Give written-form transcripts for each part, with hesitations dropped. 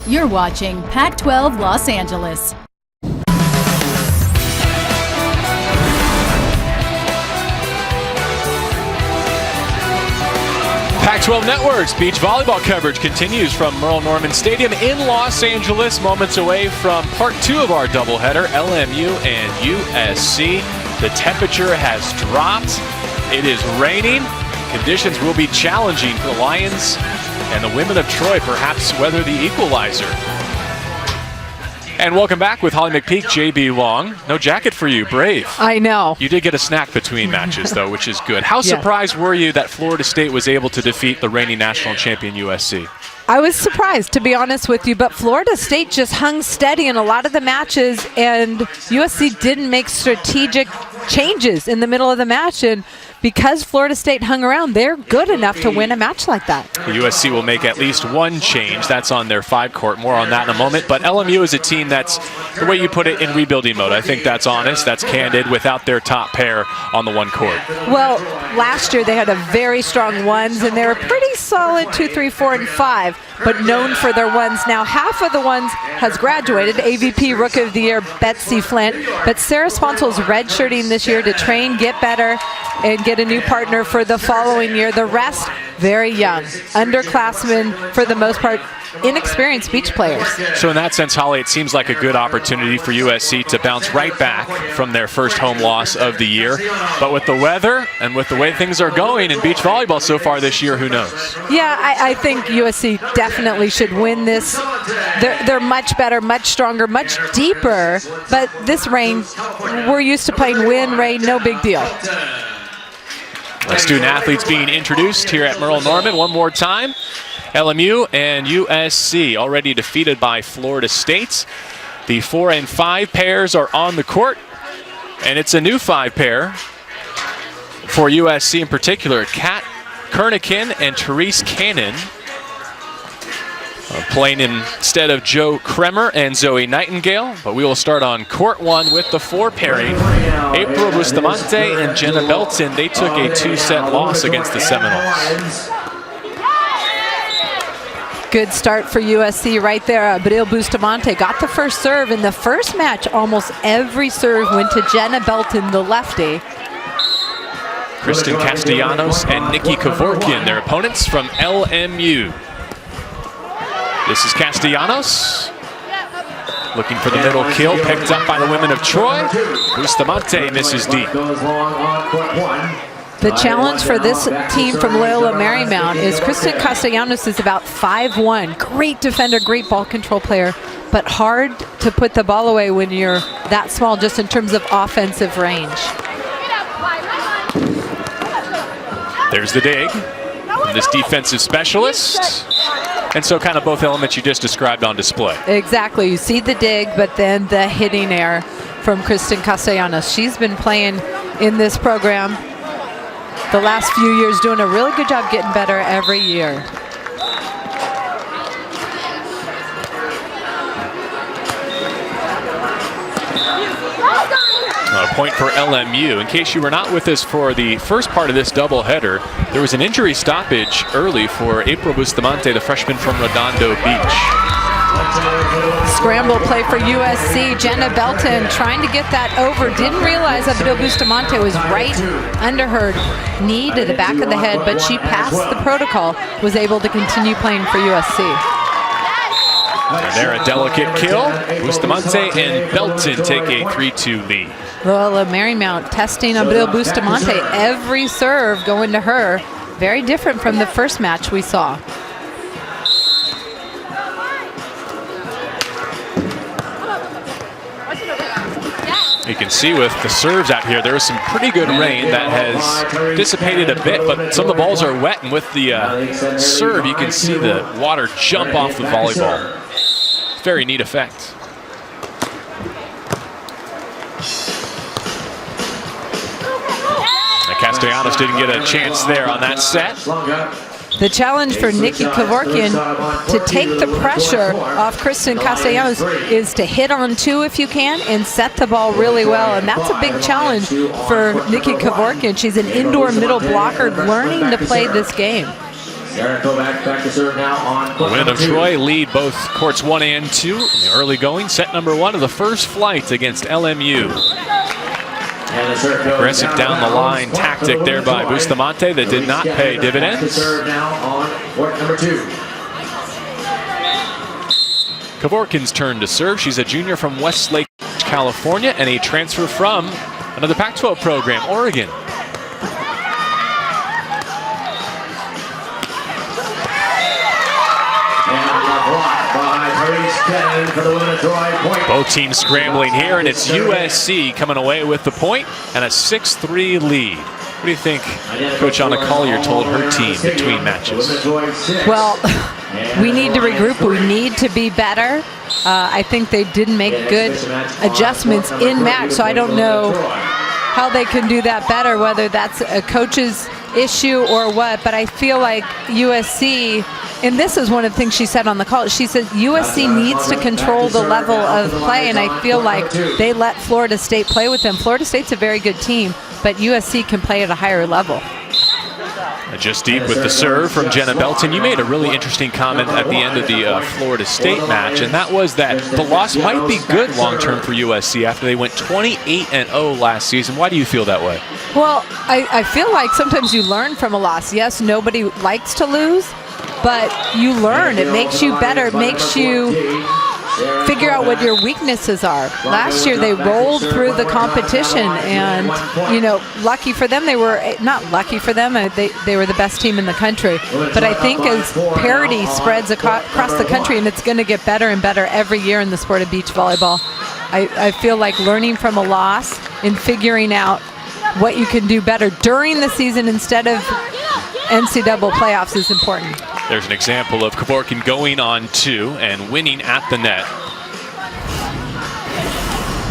You're watching Pac-12 Los Angeles. Pac-12 Network's beach volleyball coverage continues from Merle Norman Stadium in Los Angeles, moments away from part 2 of our doubleheader, LMU and USC. The temperature has dropped. It is raining. Conditions will be challenging for the Lions, and the women of Troy perhaps weather the equalizer. And welcome back with Holly McPeak, JB Long. No jacket for you, brave. I know. You did get a snack between matches, though, which is good. How surprised were you that Florida State was able to defeat the reigning national champion USC? I was surprised, to be honest with you, but Florida State just hung steady in a lot of the matches, and USC didn't make strategic changes in the middle of the match. And because Florida State hung around, they're good enough to win a match like that. The USC will make at least one change. That's on their 5-court. More on that in a moment. But LMU is a team that's, the way you put it, in rebuilding mode. I think that's honest, that's candid, without their top pair on the one court. Well, last year they had a very strong ones, and they were pretty solid 2, 3, 4, and 5, but known for their ones. Now, half of the ones has graduated. AVP Rookie of the Year, Betsy Flint. But Sarah Sponsol's redshirting this year to train, get better, and get a new partner for the following year. The rest, very young. Underclassmen, for the most part, inexperienced beach players. So in that sense, Holly, it seems like a good opportunity for USC to bounce right back from their first home loss of the year. But with the weather and with the way things are going in beach volleyball so far this year, who knows? Yeah, I think USC definitely should win this. They're much better, much stronger, much deeper. But this rain, we're used to playing wind, rain, no big deal. Our student athletes being introduced here at Merle Norman one more time. LMU and USC already defeated by Florida State. The 4 and 5 pairs are on the court, and it's a new 5 pair for USC in particular. Kat Kernikin and Therese Cannon playing instead of Joe Kremer and Zoe Nightingale. But we will start on court 1 with the 4 pairing. April Bustamante and Jenna Belton. They took a 2-set loss against the Seminoles. Good start for USC right there. Abril Bustamante got the first serve. In the first match, almost every serve went to Jenna Belton, the lefty. Kristen Castellanos and Nikki Kevorkian, their opponents from LMU. This is Castellanos, looking for the middle kill, picked up by the women of Troy. Bustamante misses deep. The challenge for this team from Loyola Marymount is Kristen Castellanos is about 5'1", great defender, great ball control player, but hard to put the ball away when you're that small, just in terms of offensive range. There's the dig from this defensive specialist. And so kind of both elements you just described on display. Exactly. You see the dig, but then the hitting air from Kristen Castellanos. She's been playing in this program the last few years, doing a really good job getting better every year. A point for LMU. In case you were not with us for the first part of this doubleheader, there was an injury stoppage early for April Bustamante, the freshman from Redondo Beach. Scramble play for USC. Jenna Belton trying to get that over. Didn't realize that Abril Bustamante was right under her knee to the back of the head, but she passed the protocol, was able to continue playing for USC. And there, a delicate kill. Bustamante and Belton take a 3-2 lead. Loyola Marymount testing Abril Bustamante. Every serve going to her. Very different from the first match we saw. You can see with the serves out here, there is some pretty good rain that has dissipated a bit, but some of the balls are wet, and with the serve, you can see the water jump off the volleyball. Very neat effect. Castellanos didn't get a chance there on that set. The challenge for Nikki Kevorkian to take the pressure off Kristen Castellanos is to hit on 2 if you can and set the ball really well. And that's a big challenge for Nikki Kevorkian. She's an indoor middle blocker learning to play this game. Back to serve now on The women of Troy lead both courts 1 and 2 in the early going. Set number 1 of the first flight against LMU. Aggressive down the line tactic there by Bustamante that did not pay dividends. Now on court number 2. Kevorkin's turn to serve. She's a junior from Westlake, California, and a transfer from another Pac-12 program, Oregon. Both teams scrambling here, and it's USC coming away with the point and a 6-3 lead. What do you think Coach Anna Collier told her team between matches? Well, we need to regroup. We need to be better. I think they didn't make good adjustments in match, so I don't know how they can do that better, whether that's a coach's issue or what. But I feel like USC, and this is one of the things she said on the call, she said USC needs to control the level of play, and I feel like they let Florida State play with them. Florida State's a very good team, but USC can play at a higher level. Just deep with the serve from Jenna Belton. You made a really interesting comment at the end of the Florida State match, and that was that the loss might be good long-term for USC after they went 28-0 last season. Why do you feel that way? Well, I feel like sometimes you learn from a loss. Yes, nobody likes to lose, but you learn. It makes you better. It makes you figure out what your weaknesses are. Last year they rolled through the competition, and you know, lucky for them, they were not lucky for them, they were the best team in the country. But I think as parity spreads across the country, and it's going to get better and better every year in the sport of beach volleyball, I feel like learning from a loss and figuring out what you can do better during the season instead of NCAA playoffs is important. There's an example of Kevorkin going on 2 and winning at the net.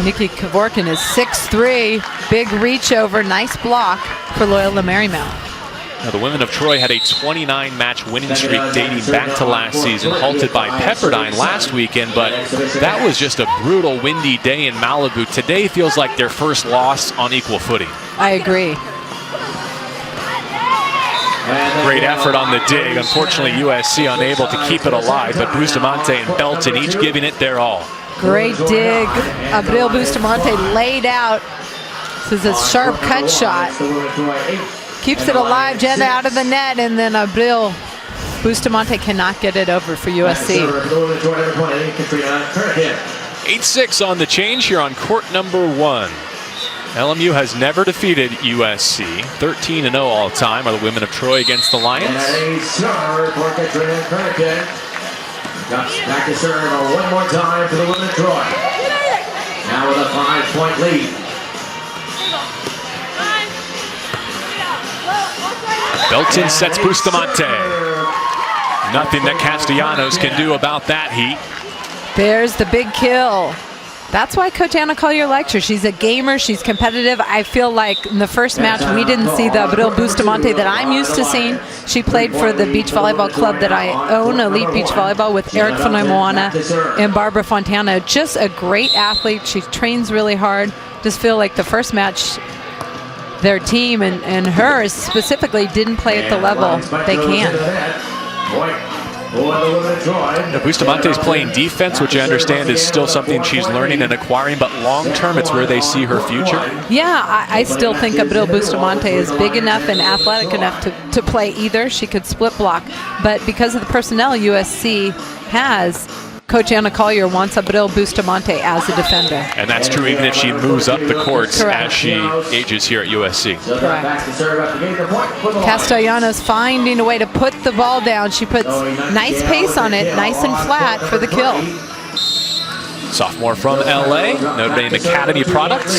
Nikki Kevorkin is 6'3", big reach over, nice block for Loyola Marymount. Now, the women of Troy had a 29-match winning streak dating back to last season, halted by Pepperdine last weekend, but that was just a brutal windy day in Malibu. Today feels like their first loss on equal footing. I agree. Great effort on the dig. Unfortunately, USC unable to keep it alive, but Bustamante and Belton each giving it their all. Great dig. Abril Bustamante laid out. This is a sharp cut shot. Keeps it alive, Jenna out of the net, and then Abril Bustamante cannot get it over for USC. 8-6 on the change here on court number 1. LMU has never defeated USC. 13-0 all time are the women of Troy against the Lions. Back to serve one more time for the women of Troy. Now with a 5-point lead. Belton sets Bustamante. Nothing that Castellanos can do about that heat. There's the big kill. That's why Coach Anna Collier likes her. She's a gamer. She's competitive. I feel like in the first match we didn't see the Abril Bustamante that I'm used to seeing. She played for the beach volleyball club that I own, Elite Beach Volleyball, with Eric Fonoimoana and Barbara Fontana. Just a great athlete. She trains really hard. Just feel like the first match, their team and her specifically didn't play at the level they can. Bustamante's playing defense, which I understand is still something she's learning and acquiring, but long-term it's where they see her future. Yeah, I still think Abril Bustamante is big enough and athletic enough to play either. She could split block, but because of the personnel USC has, Coach Anna Collier wants Abril Bustamante as a defender. And that's true even if she moves up the courts as she ages here at USC. Correct. Castellanos finding a way to put the ball down. She puts nice pace on it, nice and flat for the kill. Sophomore from LA, Notre Dame Academy product.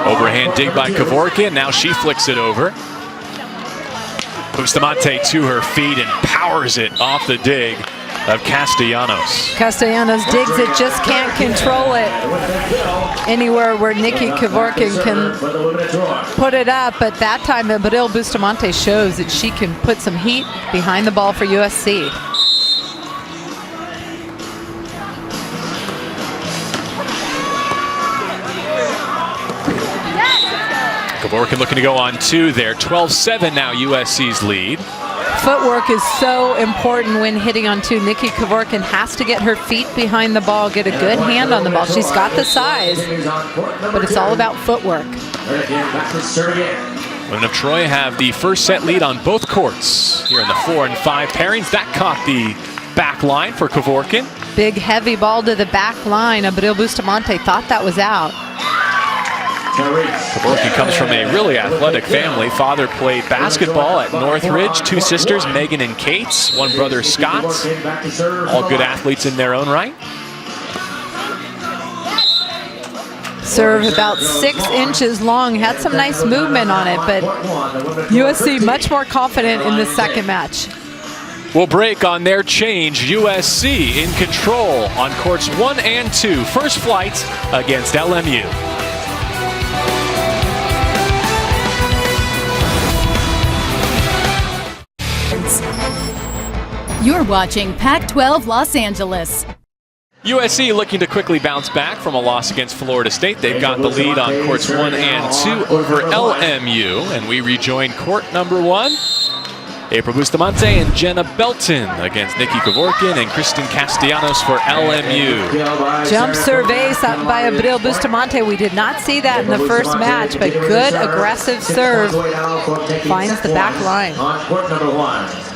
Overhand dig by Kevorkin. Now she flicks it over. Bustamante to her feet and powers it off the dig of Castellanos. Castellanos digs it, just can't control it anywhere where Nikki Kevorkin can put it up. But that time, Abril Bustamante shows that she can put some heat behind the ball for USC. Kevorkian looking to go on 2 there. 12-7 now USC's lead. Footwork is so important when hitting on 2. Nikki Kevorkian has to get her feet behind the ball, get a good hand on the ball. She's got the size, but it's all about footwork. Women of Troy have the first set lead on both courts here in the 4 and 5 pairings. That caught the back line for Kevorkian. Big heavy ball to the back line. Abril Bustamante thought that was out. Kevorkian comes from a really athletic family. Father played basketball at Northridge. 2 sisters, Megan and Kate. 1 brother, Scott. All good athletes in their own right. Serve about 6 inches long. Had some nice movement on it, but USC much more confident in the second match. We'll break on their change. USC in control on courts 1 and 2. First flight against LMU. You're watching Pac-12 Los Angeles. USC looking to quickly bounce back from a loss against Florida State. They've got the lead on courts 1 and 2 over LMU. And we rejoin court number 1. April Bustamante and Jenna Belton against Nikki Kevorkian and Kristen Castellanos for LMU. Jump serve ace up by Abril Bustamante. We did not see that in the first match, but good aggressive serve finds the back line. On court number 1.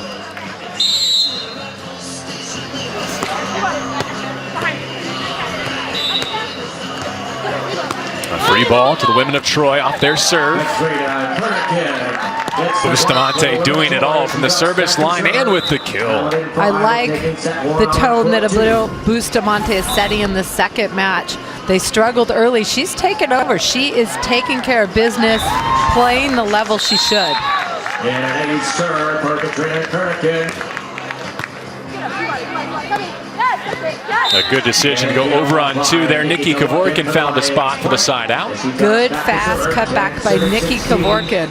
A free ball to the women of Troy off their serve. Bustamante doing it all from the service line and with the kill. I like the tone that Abril Bustamante is setting in the second match. They struggled early. She's taken over. She is taking care of business, playing the level she should. And a serve for Katrina Kurnikin. A good decision to go over on 2 there. Nikki Kevorkian found a spot for the side out. Good fast cutback by Nikki Kevorkian.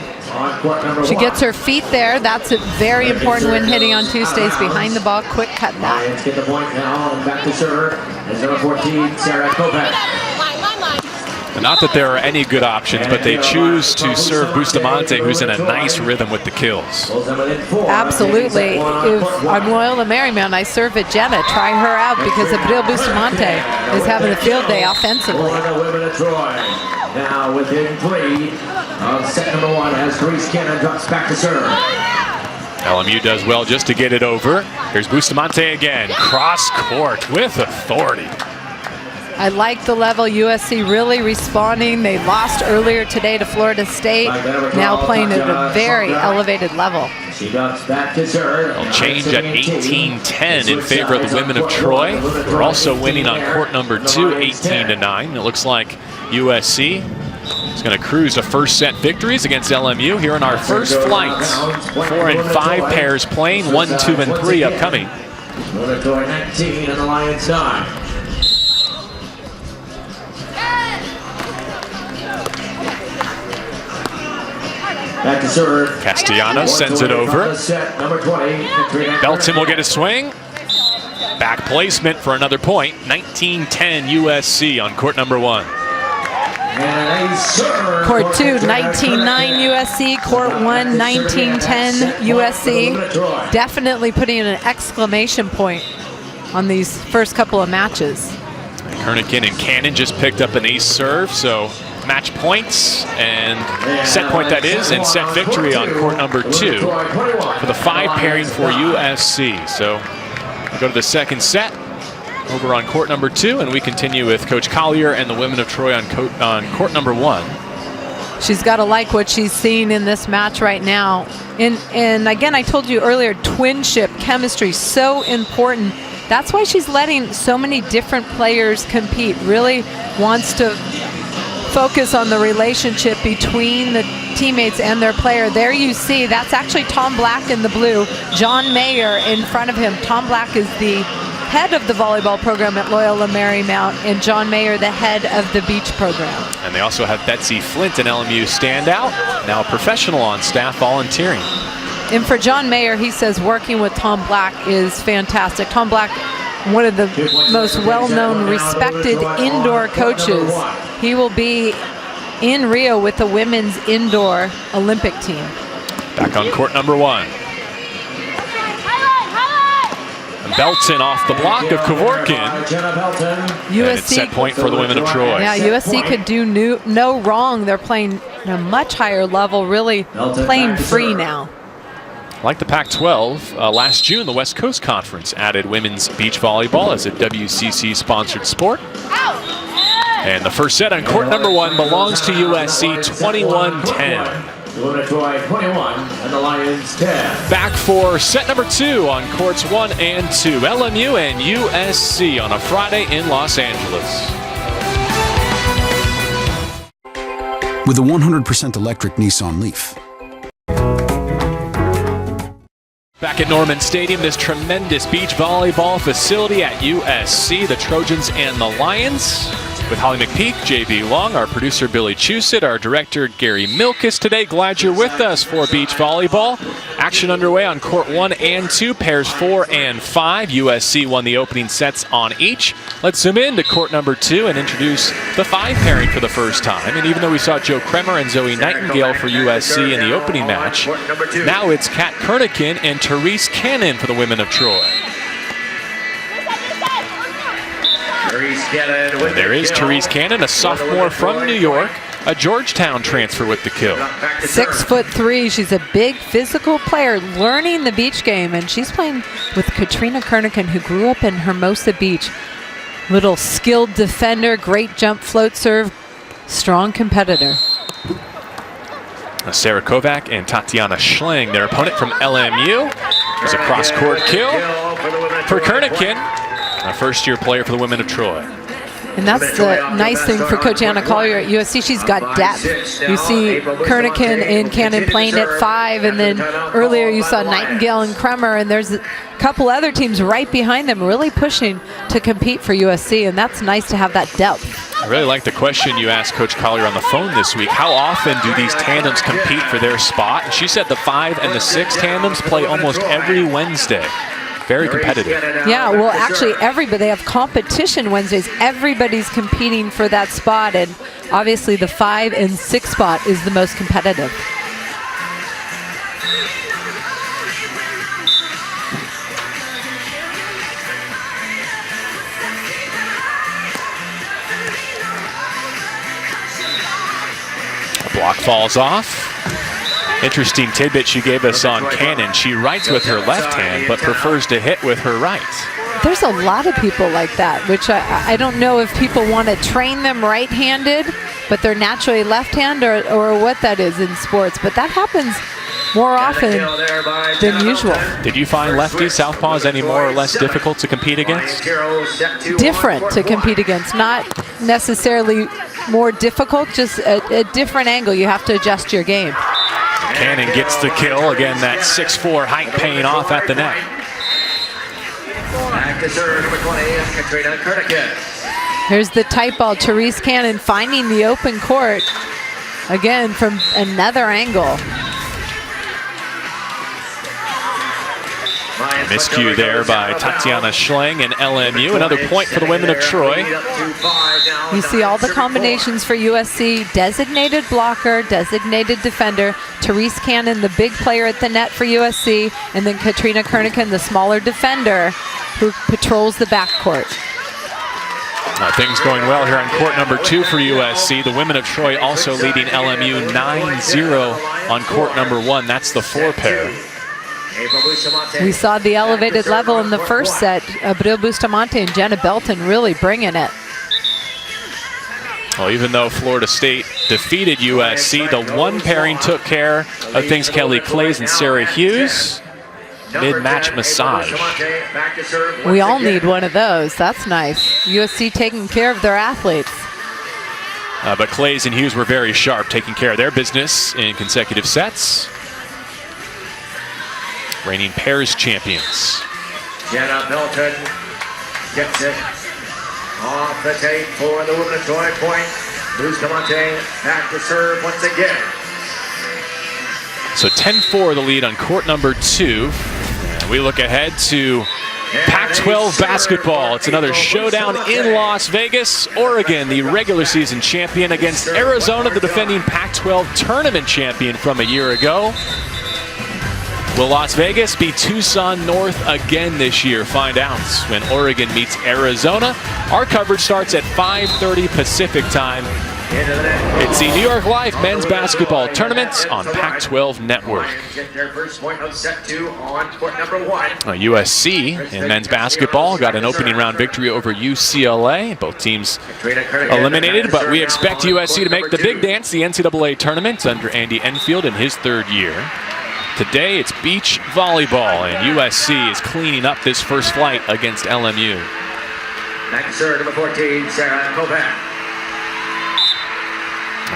She gets her feet there. That's very important when hitting on 2. Stays behind the ball. Quick cutback. Lions get the point now. Back to serve. As number 14, Sarah Kovac. Not that there are any good options, but they choose to serve Bustamante, who's in a nice rhythm with the kills. Absolutely. If I'm Loyola Marymount, I serve at Jenna. Try her out because Abril Bustamante is having a field day offensively. Now within 3 of set number 1 as Therese Cannon drops back to serve. LMU does well just to get it over. Here's Bustamante again. Cross court with authority. I like the level. USC really responding. They lost earlier today to Florida State. Now playing at a very elevated level. She drops back to serve. They'll change at 18-10 in favor of the women of Troy. They're also winning on court number 2, 18-9. It looks like USC is going to cruise to first set victories against LMU here in our first flight. 4 and 5 pairs playing, 1, 2, and 3 upcoming. Troy 19 and the Lions 9. Back to serve. Castellanos sends it over. Number 20, Belton will get a swing. Back placement for another point. 19-10 USC on court number 1. Court 2, 19-9 USC. Court 1, 19-10 USC. Definitely putting an exclamation point on these first couple of matches. Kurnikin and Cannon just picked up an ace serve, so match points and set point that is, and set victory on court number 2 for the 5 pairing for USC. So we go to the second set over on court number 2, and we continue with Coach Collier and the women of Troy on court number 1. She's got to like what she's seeing in this match right now. And again, I told you earlier, twinship chemistry, so important. That's why she's letting so many different players compete. Really wants to focus on the relationship between the teammates and their player. There you see, that's actually Tom Black in the blue, John Mayer in front of him. Tom Black is the head of the volleyball program at Loyola Marymount, and John Mayer, the head of the beach program. And they also have Betsy Flint, an LMU standout, now a professional on staff volunteering. And for John Mayer, he says working with Tom Black is fantastic. Tom Black, one of the most well-known, respected indoor coaches. He will be in Rio with the women's indoor Olympic team. Back on court number 1. Belton off the block of Kevorkian. USC, and it's set point for the women of Troy. Yeah, USC could do no wrong. They're playing at a much higher level, really playing free now. Like the Pac-12, last June, the West Coast Conference added women's beach volleyball as a WCC-sponsored sport. And the first set on court number 1 belongs to USC, 21-10. Troy 21 and the Lions 10. Back for set number 2 on courts 1 and 2. LMU and USC on a Friday in Los Angeles. With a 100% electric Nissan Leaf. Back at Norman Stadium, this tremendous beach volleyball facility at USC, the Trojans and the Lions. With Holly McPeak, JV Long, our producer Billy Chusett, our director Gary Milkus today. Glad you're with us for beach volleyball. Action underway on court 1 and 2, pairs 4 and 5. USC won the opening sets on each. Let's zoom in to court number 2 and introduce the 5 pairing for the first time. And even though we saw Joe Kremer and Zoe Nightingale for USC in the opening match, now it's Kat Kernigan and Therese Cannon for the women of Troy. And there is Therese Cannon, a sophomore from New York, a Georgetown transfer with the kill. 6'3". She's a big physical player, learning the beach game, and she's playing with Katrina Kernigan, who grew up in Hermosa Beach. Little skilled defender, great jump float serve, strong competitor. Sarah Kovac and Tatiana Schling, their opponent from LMU. There's a cross-court kill for Kernigan, a first-year player for the women of Troy. And that's the nice thing for Coach Anna Collier at USC. She's got depth. You see Kernigan and Cannon playing at 5, and then earlier you saw Nightingale and Kremer, and there's a couple other teams right behind them really pushing to compete for USC, and that's nice to have that depth. I really like the question you asked Coach Collier on the phone this week. How often do these tandems compete for their spot? And she said the 5 and the 6 tandems play almost every Wednesday. Very competitive. Yeah, well, actually, they have competition Wednesdays. Everybody's competing for that spot, and obviously the 5 and 6 spot is the most competitive. A block falls off. Interesting tidbit she gave us on Cannon. She writes with her left hand, but prefers to hit with her right. There's a lot of people like that, which I don't know if people want to train them right-handed, but they're naturally left-hand, or what that is in sports. But that happens more often than usual. Did you find lefty southpaws any more or less difficult to compete against? Different to compete against, not necessarily more difficult, just a different angle. You have to adjust your game. Cannon gets the kill. Again, that 6'4" height paying off at the net. Back to serve, number 20 is Katrina Kernigan. Here's the tight ball. Therese Cannon finding the open court. Again, from another angle. Miscue there by Tatiana Schling and LMU. Another point for the women of Troy. You see all the combinations for USC. Designated blocker, designated defender. Therese Cannon, the big player at the net for USC. And then Katrina Kernigan, the smaller defender who patrols the backcourt. Things going well here on court number 2 for USC. The women of Troy also leading LMU 9-0 on court number 1. That's the 4 pair. We saw the elevated level in the first set. Abril Bustamante and Jenna Belton really bringing it. Well, even though Florida State defeated USC, the 1 pairing took care of things. Kelly Clays and Sarah Hughes. Mid-match massage. We all need one of those. That's nice. USC taking care of their athletes. But Clays and Hughes were very sharp, taking care of their business in consecutive sets. Reigning pairs champions. Jenna Belton gets it off the tape for the women of Troy. Point. Bustamante back to serve once again. So 10-4 the lead on court number 2. And we look ahead to Pac-12 basketball. It's another showdown in Las Vegas. Oregon, the regular season champion, against Arizona, the defending Pac-12 tournament champion from a year ago. Will Las Vegas be Tucson North again this year? Find out when Oregon meets Arizona. Our coverage starts at 5:30 Pacific time. It's the New York Life men's basketball tournament on Pac-12 Network. USC in men's basketball got an opening round victory over UCLA. Both teams eliminated, but we expect USC to make the big dance, the NCAA tournament, under Andy Enfield in his third year. Today it's beach volleyball, and USC is cleaning up this first flight against LMU. Next serve, number 14, Sarah Kovac.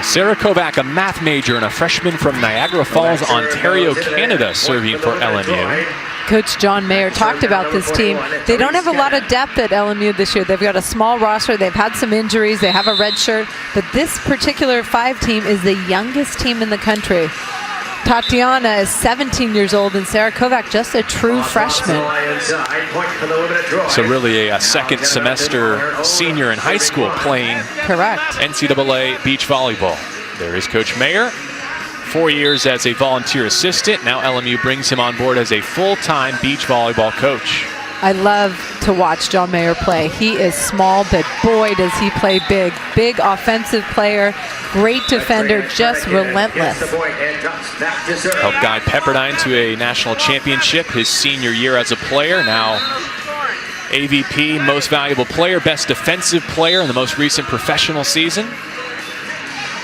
Sarah Kovac, a math major and a freshman from Niagara Falls, Ontario, Canada, serving for LMU. Coach John Mayer talked about this team. They don't have a lot of depth at LMU this year. They've got a small roster. They've had some injuries. They have a red shirt. But this particular 5 team is the youngest team in the country. Tatiana is 17 years old, and Sarah Kovac just a true freshman. So really a second semester senior in high school playing Correct. NCAA beach volleyball. There is Coach Mayer. 4 years as a volunteer assistant. Now LMU brings him on board as a full-time beach volleyball coach. I love to watch John Mayer play. He is small, but boy, does he play big. Big offensive player, great defender, just relentless. Helped guide Pepperdine to a national championship his senior year as a player. Now AVP, most valuable player, best defensive player in the most recent professional season.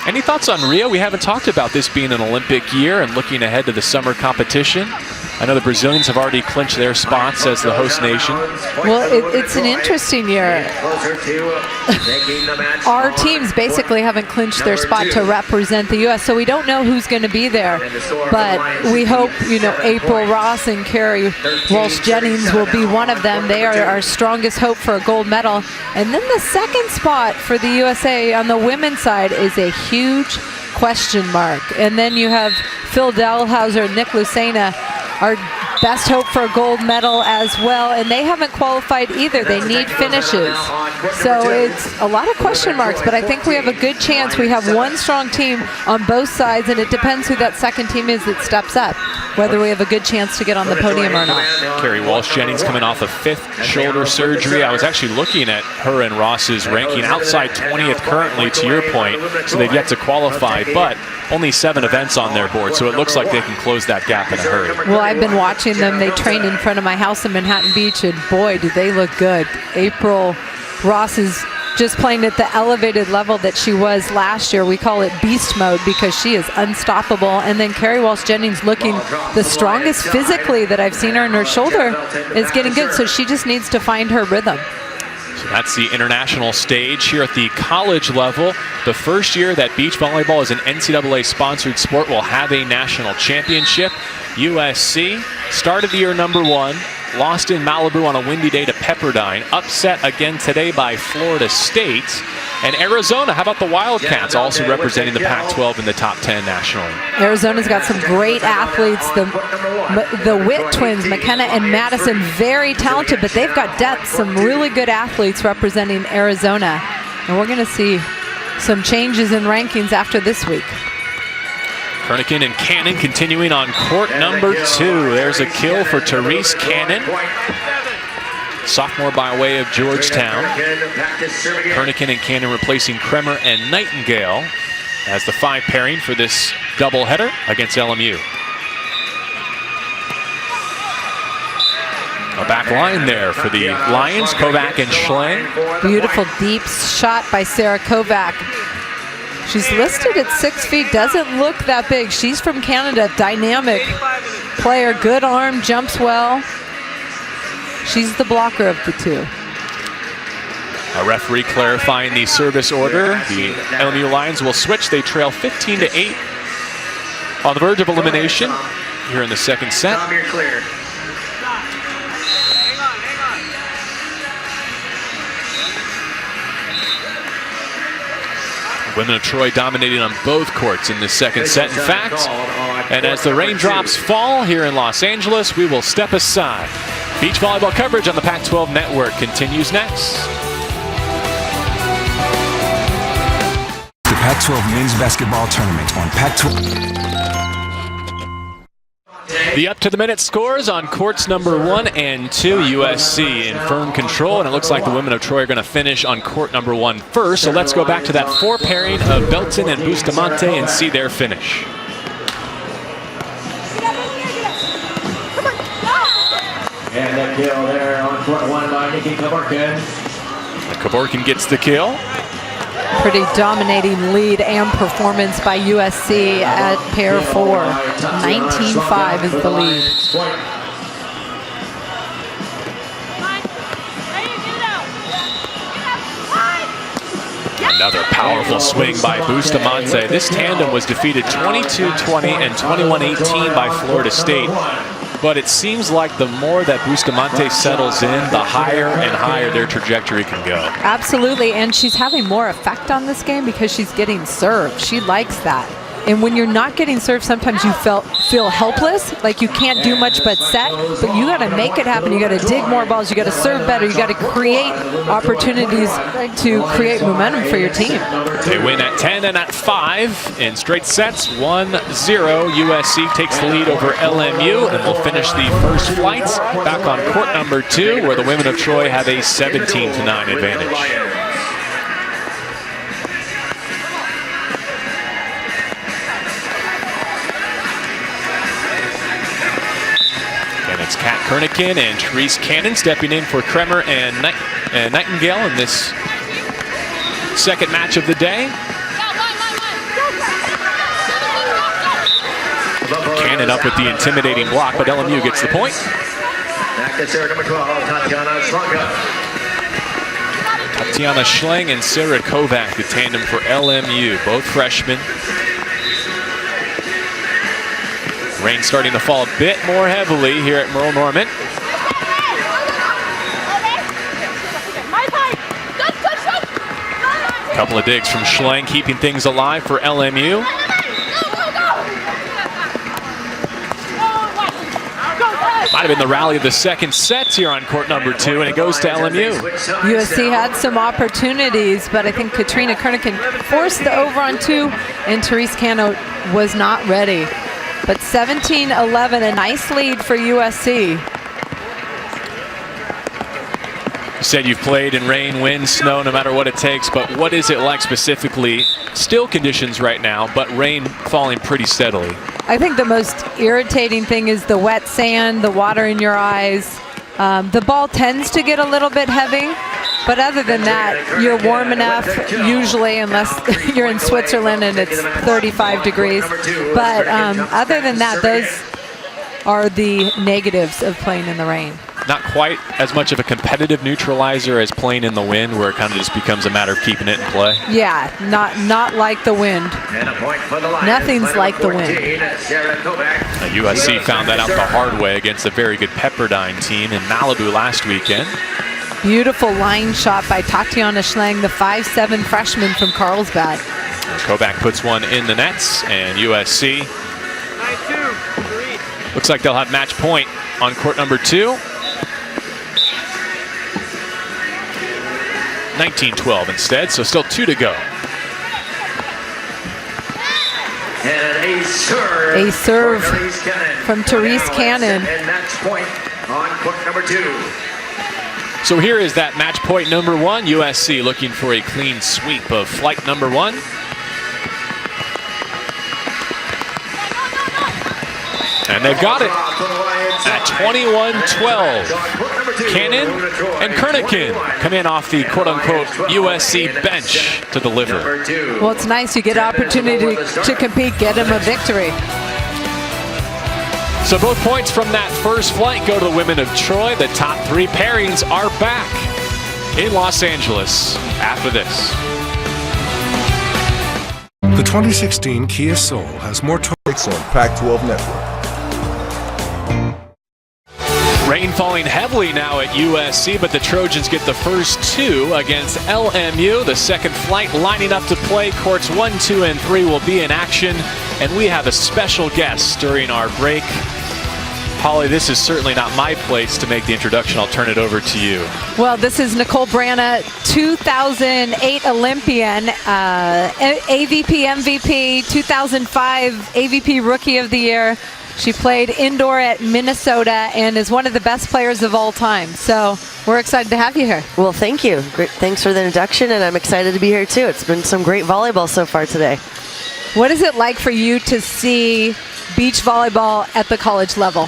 Any thoughts on Rio? We haven't talked about this being an Olympic year and looking ahead to the summer competition. I know the Brazilians have already clinched their spots as the host nation. Well, it's an interesting year. Our teams basically haven't clinched their spot to represent the U.S., so we don't know who's going to be there. But we hope, April Ross and Carrie Walsh-Jennings will be one of them. They are our strongest hope for a gold medal. And then the second spot for the USA on the women's side is a huge question mark. And then you have Phil Dalhauser, Nick Lucena, our best hope for a gold medal as well, and they haven't qualified either. They need finishes. So it's a lot of question marks, but I think we have a good chance. We have one strong team on both sides, and it depends who that second team is that steps up, whether we have a good chance to get on the podium or not. Carrie Walsh-Jennings coming off a 5th shoulder surgery. I was actually looking at her and Ross's ranking, outside 20th currently, to your point, so they've yet to qualify, but only 7 events on their board, so it looks like they can close that gap in a hurry. Well, I've been watching them. They train in front of my house in Manhattan Beach, and boy, do they look good. April Ross is just playing at the elevated level that she was last year. We call it beast mode because she is unstoppable. And then Carrie Walsh-Jennings, looking the strongest physically that I've seen her, and her shoulder is getting good, so she just needs to find her rhythm. So that's the international stage. Here at the college level, the first year that beach volleyball is an NCAA-sponsored sport will have a national championship. USC started the year #1, lost in Malibu on a windy day to Pepperdine, upset again today by Florida State. And Arizona, how about the Wildcats, also representing the Pac-12 in the top 10 nationally? Arizona's got some great athletes. The Witt twins, McKenna and Madison, very talented, but they've got depth, some really good athletes representing Arizona. And we're going to see some changes in rankings after this week. Kernigan and Cannon continuing on court #2. There's a kill for Therese Cannon, sophomore by way of Georgetown. Kernigan and Cannon replacing Kremer and Nightingale as the 5 pairing for this doubleheader against LMU. A back line there for the Lions, Kovac and Schlang. Beautiful deep shot by Sarah Kovac. She's listed at 6 feet, doesn't look that big. She's from Canada, dynamic player, good arm, jumps well. She's the blocker of the 2. A referee clarifying the service order. The LMU Lions will switch. They trail 15-8 on the verge of elimination here in the second set. Tom, you're clear. Women of Troy dominating on both courts in this second set, in fact. And as the raindrops fall here in Los Angeles, we will step aside. Beach volleyball coverage on the Pac-12 network continues next. The Pac-12 men's basketball tournament on Pac-12. The up-to-the-minute scores on courts number 1 and 2. USC in firm control, and it looks like the women of Troy are going to finish on court number 1 first. So let's go back to that 4 pairing of Belton and Bustamante and see their finish. And the kill there on court 1 by Nikki Kevorkian. Kevorkian gets the kill. Pretty dominating lead and performance by USC at pair 4. 19-5 is the lead. Another powerful swing by Bustamante. This tandem was defeated 22-20 and 21-18 by Florida State. But it seems like the more that Bustamante settles in, the higher and higher their trajectory can go. Absolutely, and she's having more effect on this game because she's getting served. She likes that. And when you're not getting served, sometimes you feel helpless, like you can't do much but set, but you got to make it happen. You got to dig more balls, you got to serve better, you got to create opportunities to create momentum for your team. They win at 10 and at 5 in straight sets, 1-0. USC takes the lead over LMU, and we'll finish the first flights back on court number 2, where the women of Troy have a 17-9 advantage. It's Kat Kernigan and Therese Cannon stepping in for Kremer and Nightingale in this second match of the day. Cannon up with the intimidating block, but LMU gets the point. Back to Sarah number 12, Tatiana Schlanka. Tatiana Schleng and Sarah Kovac, the tandem for LMU, both freshmen. Rain starting to fall a bit more heavily here at Merle Norman. Couple of digs from Schleng, keeping things alive for LMU. Might have been the rally of the second set here on court number 2, and it goes to LMU. USC had some opportunities, but I think Katrina Kernigan forced the over on 2, and Therese Cannon was not ready. But 17-11, a nice lead for USC. You said you've played in rain, wind, snow, no matter what it takes, but what is it like specifically? Still conditions right now, but rain falling pretty steadily. I think the most irritating thing is the wet sand, the water in your eyes. The ball tends to get a little bit heavy, but other than that, you're warm enough, usually, unless you're in Switzerland and it's 35 degrees. But other than that, those are the negatives of playing in the rain. Not quite as much of a competitive neutralizer as playing in the wind, where it kind of just becomes a matter of keeping it in play. Yeah, not like the wind. Nothing's like the wind. USC found that out the hard way against a very good Pepperdine team in Malibu last weekend. Beautiful line shot by Tatiana Schleng, the 5'7" freshman from Carlsbad. Kovac puts one in the nets, and USC looks like they'll have match point on court number 2. 19-12 instead, so still 2 to go. And a serve from Therese Cannon. And match point on court number 2. So here is that match point number 1. USC looking for a clean sweep of flight number 1. And they've got it at 21-12. Cannon and Kernigan come in off the quote-unquote USC bench to deliver. Well, it's nice you get an opportunity to compete, get them a victory. So both points from that first flight go to the women of Troy. The top 3 pairings are back in Los Angeles after this. The 2016 Kia Soul has more toys on Pac-12 Network. Rain falling heavily now at USC, but the Trojans get the first 2 against LMU. The second flight lining up to play. Courts 1, 2, and 3 will be in action. And we have a special guest during our break. Holly, this is certainly not my place to make the introduction. I'll turn it over to you. Well, this is Nicole Branna, 2008 Olympian, AVP MVP, 2005 AVP Rookie of the Year. She played indoor at Minnesota and is one of the best players of all time. So we're excited to have you here. Well, thank you. Great. Thanks for the introduction, and I'm excited to be here too. It's been some great volleyball so far today. What is it like for you to see beach volleyball at the college level?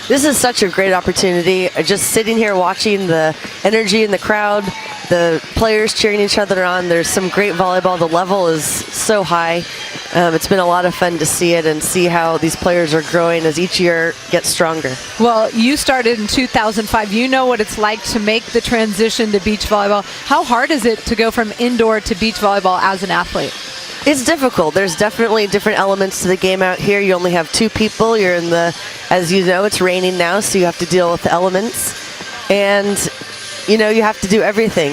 This is such a great opportunity. Just sitting here watching the energy in the crowd, the players cheering each other on. There's some great volleyball. The level is so high. It's been a lot of fun to see it and see how these players are growing as each year gets stronger. Well, you started in 2005. You know what it's like to make the transition to beach volleyball. How hard is it to go from indoor to beach volleyball as an athlete? It's difficult. There's definitely different elements to the game out here. You only have two people. You're in the, as you know, it's raining now, so you have to deal with the elements. And, you know, you have to do everything.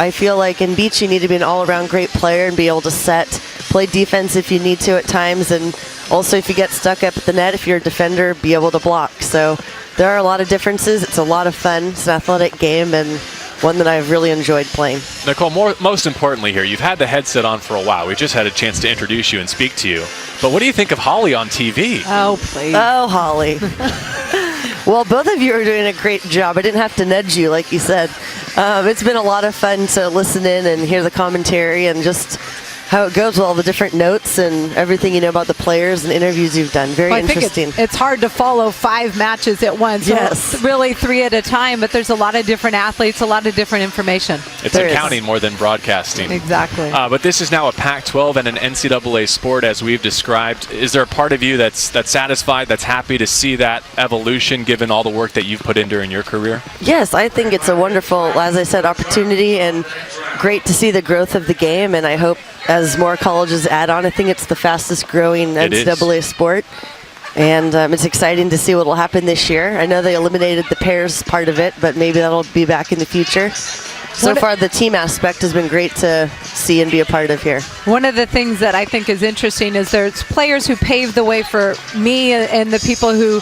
I feel like in beach you need to be an all-around great player and be able to play defense if you need to at times, and also if you get stuck up at the net, if you're a defender, be able to block. So there are a lot of differences. It's a lot of fun. It's an athletic game, and one that I've really enjoyed playing. Nicole, most importantly here, you've had the headset on for a while. We just had a chance to introduce you and speak to you. But what do you think of Holly on TV? Oh, please. Oh, Holly. Well, both of you are doing a great job. I didn't have to nudge you, like you said. It's been a lot of fun to listen in and hear the commentary and just how it goes with all the different notes and everything you know about the players and interviews you've done. Very interesting. I think it's hard to follow 5 matches at once. Yes. So really 3 at a time, but there's a lot of different athletes, a lot of different information. It's accounting more than broadcasting. Exactly. But this is now a Pac-12 and an NCAA sport, as we've described. Is there a part of you that's satisfied, that's happy to see that evolution, given all the work that you've put in during your career? Yes, I think it's a wonderful, as I said, opportunity, and great to see the growth of the game, and I hope as more colleges add on. I think it's the fastest growing NCAA sport, and it's exciting to see what will happen this year. I know they eliminated the pairs part of it, but maybe that'll be back in the future. So far, the team aspect has been great to see and be a part of here. One of the things that I think is interesting is there's players who paved the way for me and the people who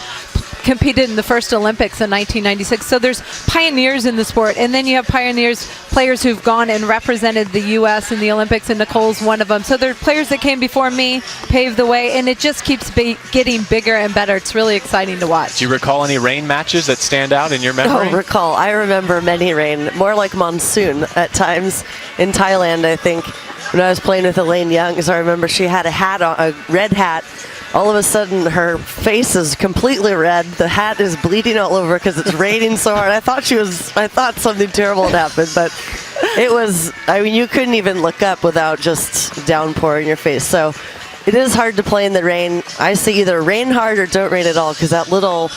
competed in the first Olympics in 1996. So there's pioneers in the sport, and then you have players who've gone and represented the U.S. in the Olympics, and Nicole's one of them. So there are players that came before me, paved the way, and it just keeps getting bigger and better. It's really exciting to watch. Do you recall any rain matches that stand out in your memory? Oh, recall. I remember many rain, more like monsoon at times in Thailand, I think. When I was playing with Elaine Young, I remember she had a hat on, a red hat. All of a sudden, her face is completely red. The hat is bleeding all over because it's raining so hard. I thought something terrible had happened, but it was, I mean, you couldn't even look up without just downpour in your face. So it is hard to play in the rain. I say either rain hard or don't rain at all, because that little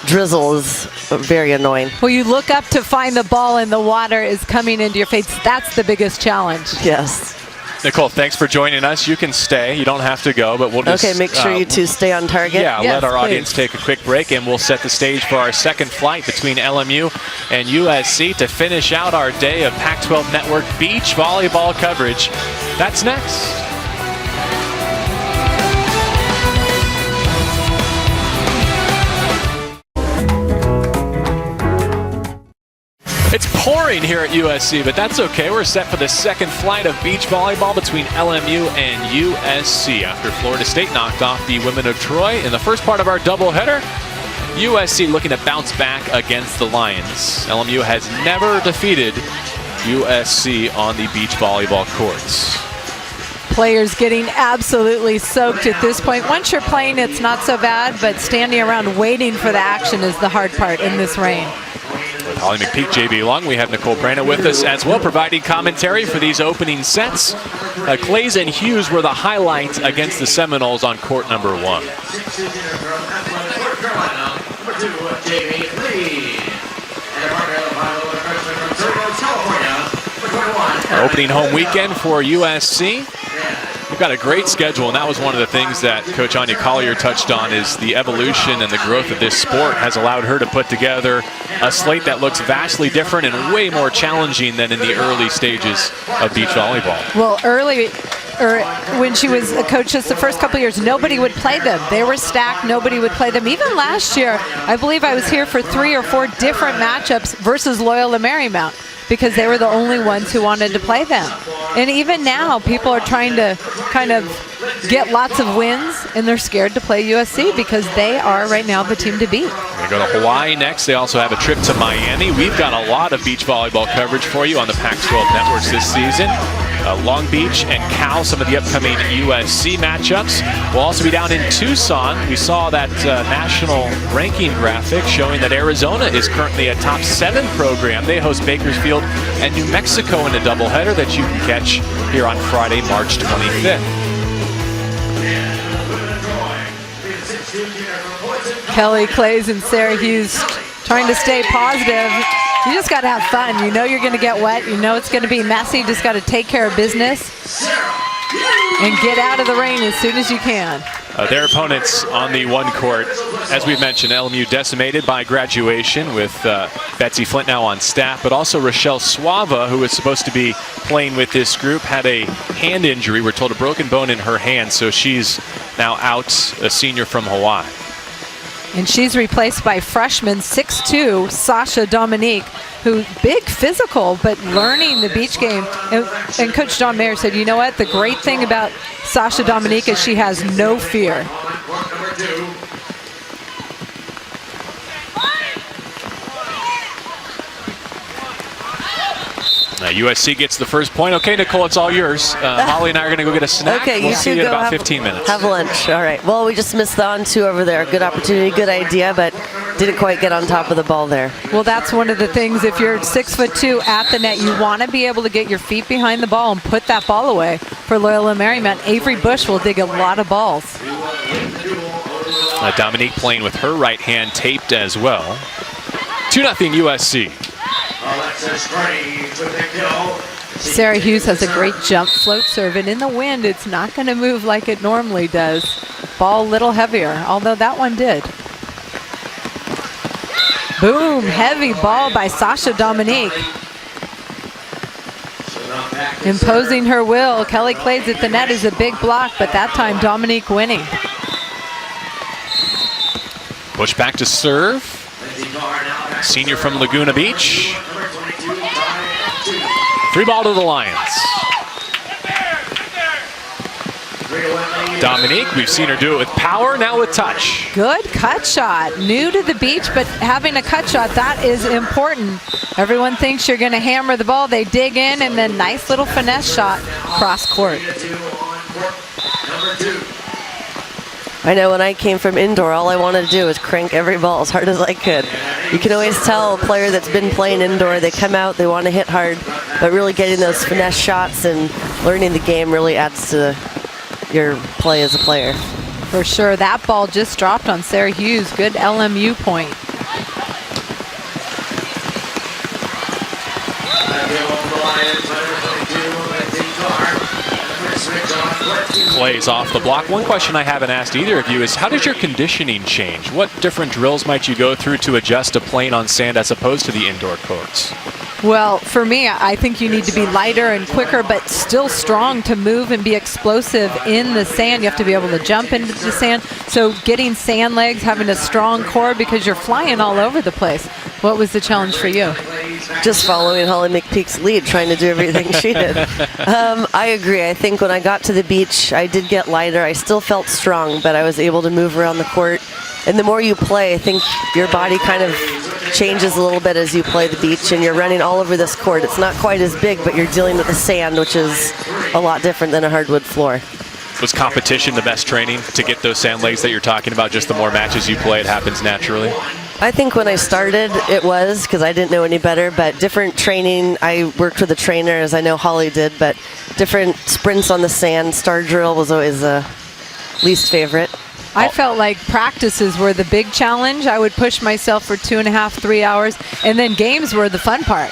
drizzle is very annoying. Well, you look up to find the ball and the water is coming into your face. That's the biggest challenge. Yes. Nicole, thanks for joining us. You can stay. You don't have to go, but we'll just... Okay, make sure you two stay on target. Yeah, yes, let our please. audience take a quick break, and we'll set the stage for our second flight between LMU and USC to finish out our day of Pac-12 Network beach volleyball coverage. That's next. It's pouring here at USC, but that's okay. We're set for the second flight of beach volleyball between LMU and USC after Florida State knocked off the women of Troy in the first part of our doubleheader. USC looking to bounce back against the Lions. LMU has never defeated USC on the beach volleyball courts. Players getting absolutely soaked at this point. Once you're playing, it's not so bad, but standing around waiting for the action is the hard part in this rain. With Holly McPeak, JB Long, we have Nicole Branna with us as well, providing commentary for these opening sets. Clays and Hughes were the highlights against the Seminoles on court number 1. Opening home weekend for USC. We've got a great schedule, and that was one of the things that Coach Anya Collier touched on, is the evolution and the growth of this sport has allowed her to put together a slate that looks vastly different and way more challenging than in the early stages of beach volleyball. Well, or when she was a coach just the first couple of years, nobody would play them. They were stacked. Nobody would play them. Even last year, I believe I was here for 3 or 4 different matchups versus Loyola Marymount because they were the only ones who wanted to play them. And even now, people are trying to kind of get lots of wins, and they're scared to play USC because they are right now the team to beat. They go to Hawaii next. They also have a trip to Miami. We've got a lot of beach volleyball coverage for you on the Pac-12 networks this season. Long Beach and Cal, some of the upcoming USC matchups. We'll also be down in Tucson. We saw that national ranking graphic showing that Arizona is currently a top 7 program. They host Bakersfield and New Mexico in a doubleheader that you can catch here on Friday, March 25th. Kelly Clays and Sarah Hughes trying to stay positive. You just got to have fun. You know you're going to get wet. You know it's going to be messy. You just got to take care of business and get out of the rain as soon as you can. Their opponents on the one court, as we've mentioned, LMU decimated by graduation with Betsy Flint now on staff, but also Rochelle Suava, who was supposed to be playing with this group, had a hand injury. We're told a broken bone in her hand, so she's now out, a senior from Hawaii. And she's replaced by freshman 6'2", Sasha Dominique, who big physical, but learning the beach game. And Coach John Mayer said, you know what? The great thing about Sasha Dominique is she has no fear. USC gets the first point. Okay, Nicole, it's all yours. Holly and I are going to go get a snack. Okay, we'll you see you in about 15 minutes. Have lunch. All right. Well, we just missed the on-2 over there. Good opportunity, good idea, but didn't quite get on top of the ball there. Well, that's one of the things. If you're 6'2" at the net, you want to be able to get your feet behind the ball and put that ball away. For Loyola Marymount, Avery Bush will dig a lot of balls. Dominique playing with her right hand taped as well. 2-0 USC. Sarah Hughes has a great jump float serve, and in the wind, it's not going to move like it normally does. Ball a little heavier, although that one did. Boom, heavy ball by Sasha Dominique. Imposing her will. Kelly Clays at the net is a big block, but that time Dominique winning. Bush back to serve. Senior from Laguna Beach. 3-ball to the Lions. Dominique, we've seen her do it with power, now with touch. Good cut shot. New to the beach, but having a cut shot, that is important. Everyone thinks you're going to hammer the ball. They dig in, and then nice little finesse shot cross court. I know when I came from indoor, all I wanted to do was crank every ball as hard as I could. You can always tell a player that's been playing indoor, they come out, they want to hit hard, but really getting those finesse shots and learning the game really adds to your play as a player. For sure. That ball just dropped on Sarah Hughes. Good LMU point. Clays off the block. One question I haven't asked either of you is, how does your conditioning change? What different drills might you go through to adjust to playing on sand as opposed to the indoor courts? Well, for me, I think you need to be lighter and quicker, but still strong to move and be explosive in the sand. You have to be able to jump into the sand. So getting sand legs, having a strong core because you're flying all over the place. What was the challenge for you? Just following Holly McPeak's lead, trying to do everything she did. I agree. I think when I got to the beach, I did get lighter. I still felt strong, but I was able to move around the court. And the more you play, I think your body kind of changes a little bit as you play the beach, and you're running all over this court. It's not quite as big, but you're dealing with the sand, which is a lot different than a hardwood floor. Was competition the best training to get those sand legs that you're talking about? Just the more matches you play, it happens naturally? I think when I started, it was, because I didn't know any better, but different training. I worked with a trainer, as I know Holly did, but different sprints on the sand. Star drill was always a least favorite. I felt like practices were the big challenge. I would push myself for 2.5, 3 hours, and then games were the fun part.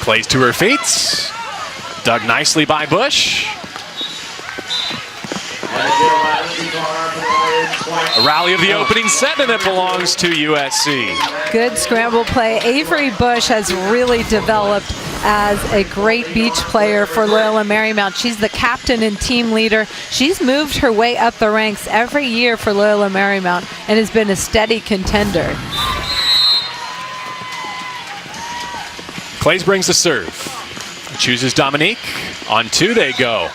Clays to her feet. Dug nicely by Bush. A rally of the opening set, and it belongs to USC. Good scramble play. Avery Bush has really developed as a great beach player for Loyola Marymount. She's the captain and team leader. She's moved her way up the ranks every year for Loyola Marymount and has been a steady contender. Clays brings the serve. Chooses Dominique. On 2 they go.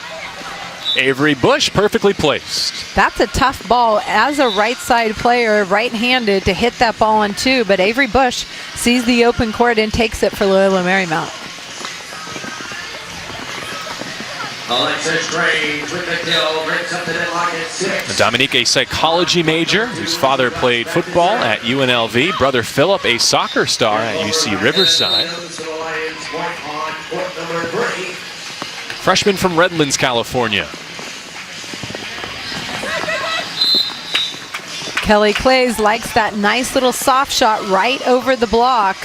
Avery Bush perfectly placed. That's a tough ball as a right side player, right-handed, to hit that ball on 2, but Avery Bush sees the open court and takes it for Loyola Marymount. Alexis Grange with the kill, breaks up the deadlock at 6. Dominique, a psychology major whose father played football at UNLV. Brother Philip, a soccer star at UC Riverside. Freshman from Redlands, California. Kelly Clays likes that nice little soft shot right over the block.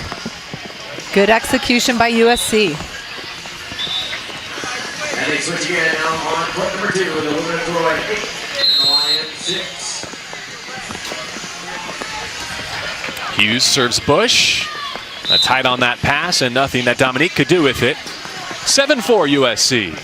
Good execution by USC. And they switch again now on court number 2 with the women of Troy 8 and the Lions 6. Hughes serves Bush. Tight on that pass and nothing that Dominique could do with it. 7-4 USC.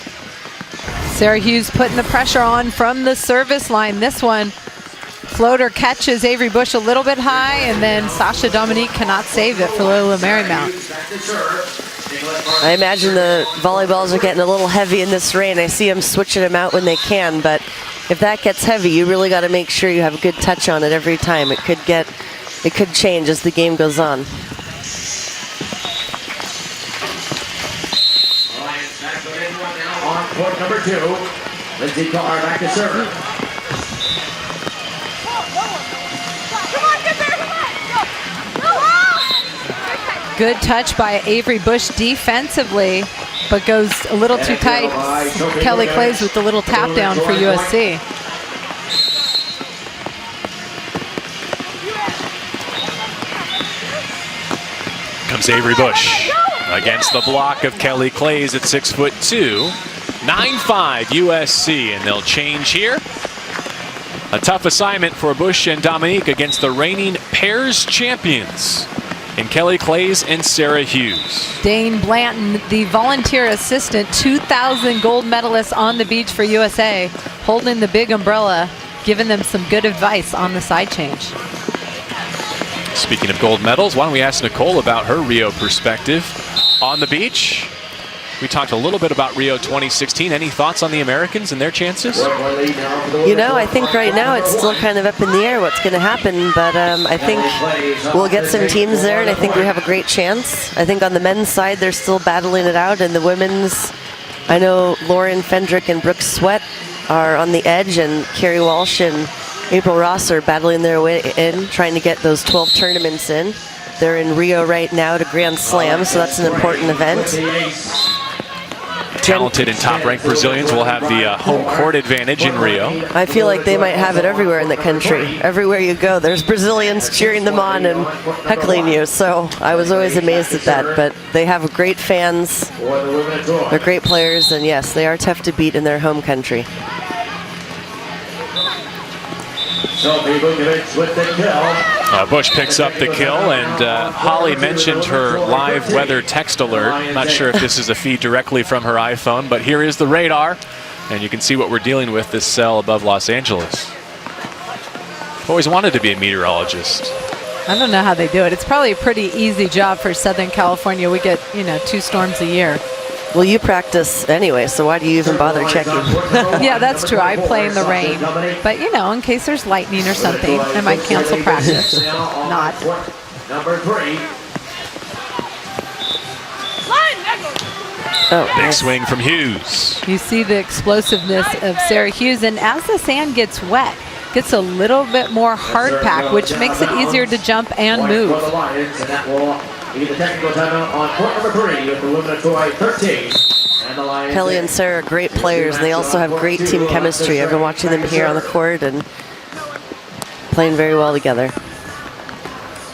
Sarah Hughes putting the pressure on from the service line. This one, floater catches Avery Bush a little bit high, and then Sasha Dominique cannot save it for Loyola Marymount. I imagine the volleyballs are getting a little heavy in this rain. I see them switching them out when they can, but if that gets heavy, you really got to make sure you have a good touch on it every time. It could change as the game goes on. On court number 2, Lindsay Carr back to serve. Good touch by Avery Bush defensively, but goes a little too tight. Kelly Clays with the little tap down for USC. Comes Avery Bush against the block of Kelly Clays at 6'2". 9-5 USC, and they'll change here. A tough assignment for Bush and Dominique against the reigning pairs champions in Kelly Clays and Sarah Hughes. Dane Blanton, the volunteer assistant, 2000 gold medalist on the beach for USA, holding the big umbrella, giving them some good advice on the side change. Speaking of gold medals, why don't we ask Nicole about her Rio perspective on the beach? We talked a little bit about Rio 2016. Any thoughts on the Americans and their chances? You know, I think right now it's still kind of up in the air what's going to happen, but I think we'll get some teams there, and I think we have a great chance. I think on the men's side, they're still battling it out, and the women's, I know Lauren Fendrick and Brooke Sweat are on the edge, and Carrie Walsh and April Ross are battling their way in, trying to get those 12 tournaments in. They're in Rio right now to Grand Slam, so that's an important event. Talented and top-ranked Brazilians will have the home court advantage in Rio. I feel like they might have it everywhere in the country. Everywhere you go, there's Brazilians cheering them on and heckling you. So I was always amazed at that. But they have great fans. They're great players. And yes, they are tough to beat in their home country. With the kill. Bush picks up the kill, and Holly mentioned her live weather text alert. I'm not sure if this is a feed directly from her iPhone, but here is the radar, and you can see what we're dealing with this cell above Los Angeles. Always wanted to be a meteorologist. I don't know how they do it. It's probably a pretty easy job for Southern California. We get, 2 storms a year. Well, you practice anyway, so why do you even bother checking? Yeah, that's true. I play in the rain. But, in case there's lightning or something, I might cancel practice. Not. Number 3. Oh, Big swing from Hughes. You see the explosiveness of Sarah Hughes, and as the sand gets wet, gets a little bit more hard pack, which makes it easier to jump and move. The technical timeout on court number 3 with the women of Troy 13. And Kelly and Sarah are great players. They also have great team chemistry. I've been watching them here on the court and playing very well together.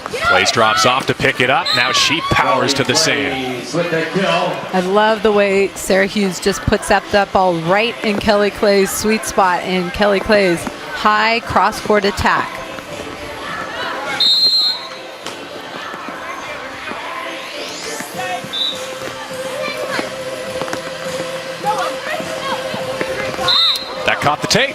Clays drops off to pick it up. Now she powers to the sand. I love the way Sarah Hughes just puts that ball right in Kelly Clays' sweet spot, and Kelly Clays' high cross-court attack. caught the tape.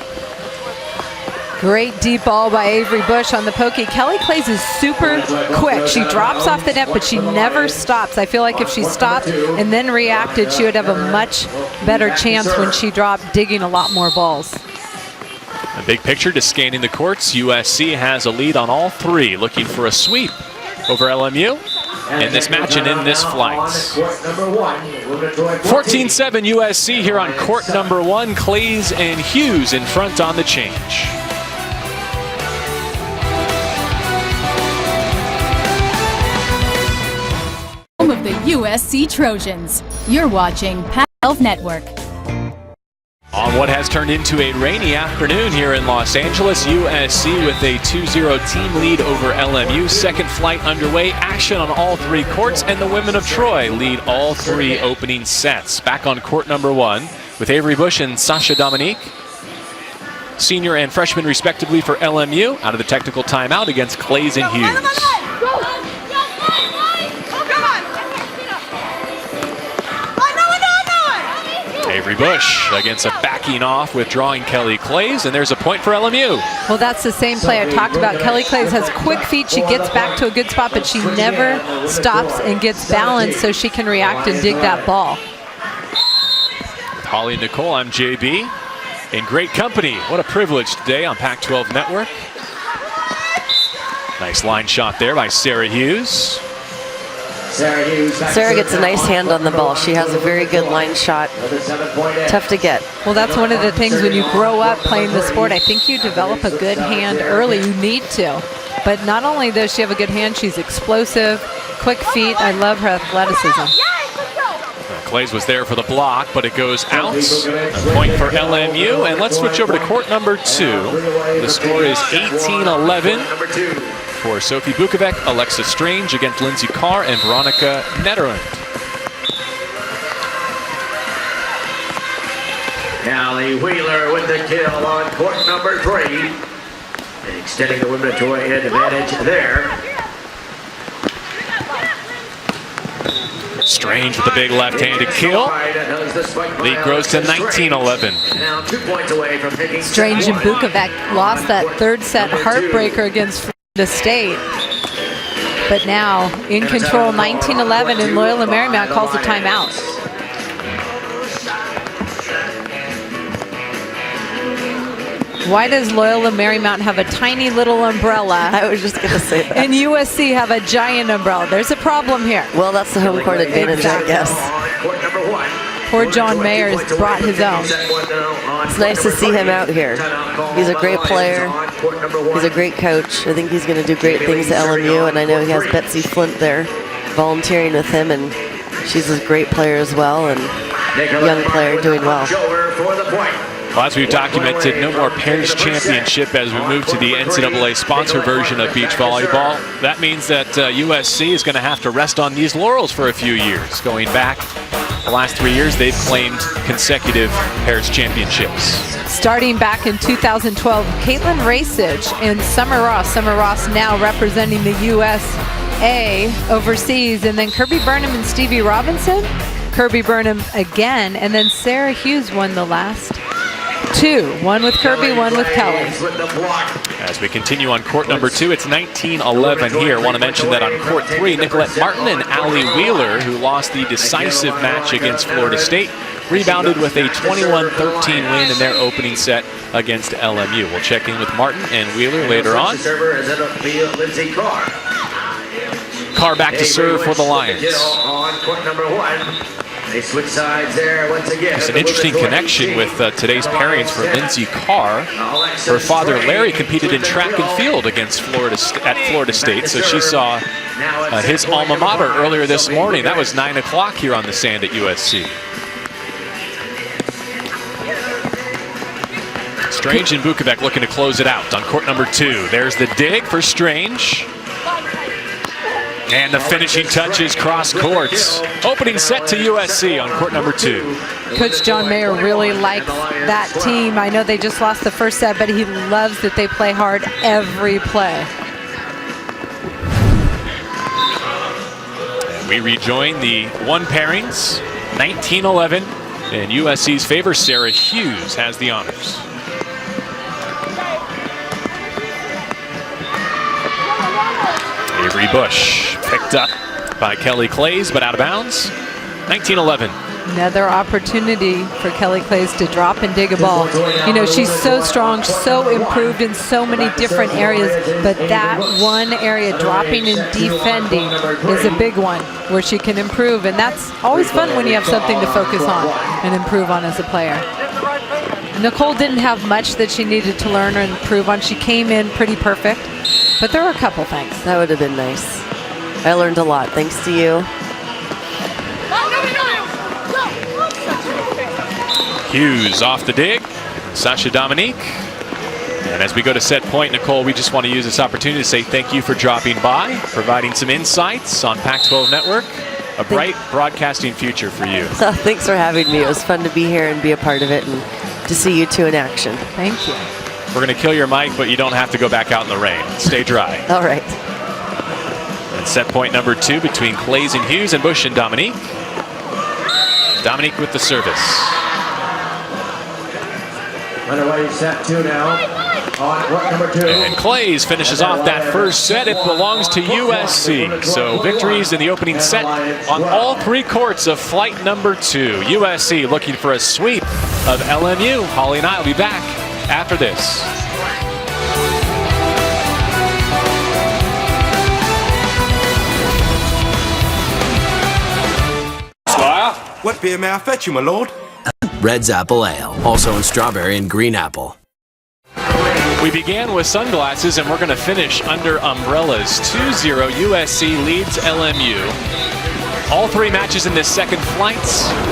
Great deep ball by Avery Bush on the pokey. Kelly Clays is super quick. She drops off the net, but she never stops. I feel like if she stopped and then reacted, she would have a much better chance when she dropped, digging a lot more balls. A big picture, just scanning the courts. USC has a lead on all three, looking for a sweep over LMU in this match and in this flight. 14-7 USC here on court number 1. Clays and Hughes in front on the change. Home of the USC Trojans. You're watching Pac-12 Network. On what has turned into a rainy afternoon here in Los Angeles, USC with a 2-0 team lead over LMU. Second flight underway, action on all three courts, and the women of Troy lead all three opening sets. Back on court number 1 with Avery Bush and Sasha Dominique, senior and freshman respectively for LMU, out of the technical timeout against Clays and Hughes. Avery Bush against a backing off, withdrawing Kelly Clays, and there's a point for LMU. Well, that's the same play I talked about. Kelly Clays has quick feet. She gets back to a good spot, but she never stops and gets balanced so she can react and dig that ball. With Holly and Nicole, I'm JB. In great company. What a privilege today on Pac-12 Network. Nice line shot there by Sarah Hughes. Sarah gets a nice hand on the ball. She has a very good line shot. Tough to get. Well, that's one of the things when you grow up playing the sport. I think you develop a good hand early. You need to. But not only does she have a good hand, she's explosive, quick feet. I love her athleticism. Clays was there for the block, but it goes out. A point for LMU. And let's switch over to court number 2. The score is 18-11. For Sophie Bukovic, Alexa Strange against Lindsay Carr and Veronica Netterland. Callie Wheeler with the kill on court number 3. And extending the women of Troy advantage there. Strange with the big left-handed kill. Lead grows to 19-11. Now 2 points away from taking. Strange and Bukovic lost that third set heartbreaker against Florida State. But now in control, 19-11, and Loyola Marymount calls a timeout. Why does Loyola Marymount have a tiny little umbrella? I was just going to say that. And USC have a giant umbrella. There's a problem here. Well, that's the home court advantage, I guess. Poor John Mayers brought his own. It's nice to see him out here. He's a great player. He's a great coach. I think he's going to do great things at LMU, and I know he has Betsy Flint there volunteering with him, and she's a great player as well, and young player doing well. Well, as we've documented, no more Pairs Championship as we move to the NCAA sponsor version of beach volleyball. That means that USC is going to have to rest on these laurels for a few years. Going back the last 3 years, they've claimed consecutive Pairs Championships. Starting back in 2012, Caitlin Rasich and Summer Ross. Summer Ross now representing the USA overseas. And then Kirby Burnham and Stevie Robinson. Kirby Burnham again. And then Sarah Hughes won the last 2. One with Kirby, one with Kelly. As we continue on court number 2, it's 19-11 here. I want to mention that on court 3, Nicolette Martin and Allie Wheeler, who lost the decisive match against Florida State, rebounded with a 21-13 win in their opening set against LMU. We'll check in with Martin and Wheeler later on. Carr back to serve for the Lions. On court number 1. They switch sides there once again. It's an interesting connection with today's pairings for Lindsay Carr. Her father, Larry, competed in track and field against Florida State, so she saw his alma mater earlier this morning. That was 9 o'clock here on the sand at USC. Strange and Bukovic looking to close it out on court number 2. There's the dig for Strange. And the finishing touches cross courts. Opening set to USC on court number 2. Coach John Mayer really likes that team. I know they just lost the first set, but he loves that they play hard every play. And we rejoin the 1 pairings, 19-11. In USC's favor, Sarah Hughes has the honors. Bree Bush picked up by Kelly Clays, but out of bounds. 19-11. Another opportunity for Kelly Clays to drop and dig a ball. You know, she's so strong, so improved in so many different areas, but that one area, dropping and defending, is a big one where she can improve, and that's always fun when you have something to focus on and improve on as a player. Nicole didn't have much that she needed to learn or improve on. She came in pretty perfect, but there were a couple things. That would have been nice. I learned a lot thanks to you. Hughes off the dig. Sasha Dominique. And as we go to set point, Nicole, we just want to use this opportunity to say thank you for dropping by, providing some insights on Pac-12 Network. A bright broadcasting future for you. So thanks for having me. It was fun to be here and be a part of it and to see you two in action. Thank you. We're going to kill your mic, but you don't have to go back out in the rain. Stay dry. All right. And set point number 2 between Clays and Hughes, and Bush and Dominique. Dominique with the service. Underway, set 2 now. On court number 2. And Clays finishes off that first set. It belongs to USC. So victories in the opening set on all 3 courts of flight number 2. USC looking for a sweep of LMU. Holly and I will be back after this. What beer may I fetch you, my lord? Red's Apple Ale, also in strawberry and green apple. We began with sunglasses, and we're going to finish under umbrellas. 2-0, USC leads LMU. All 3 matches in this second flight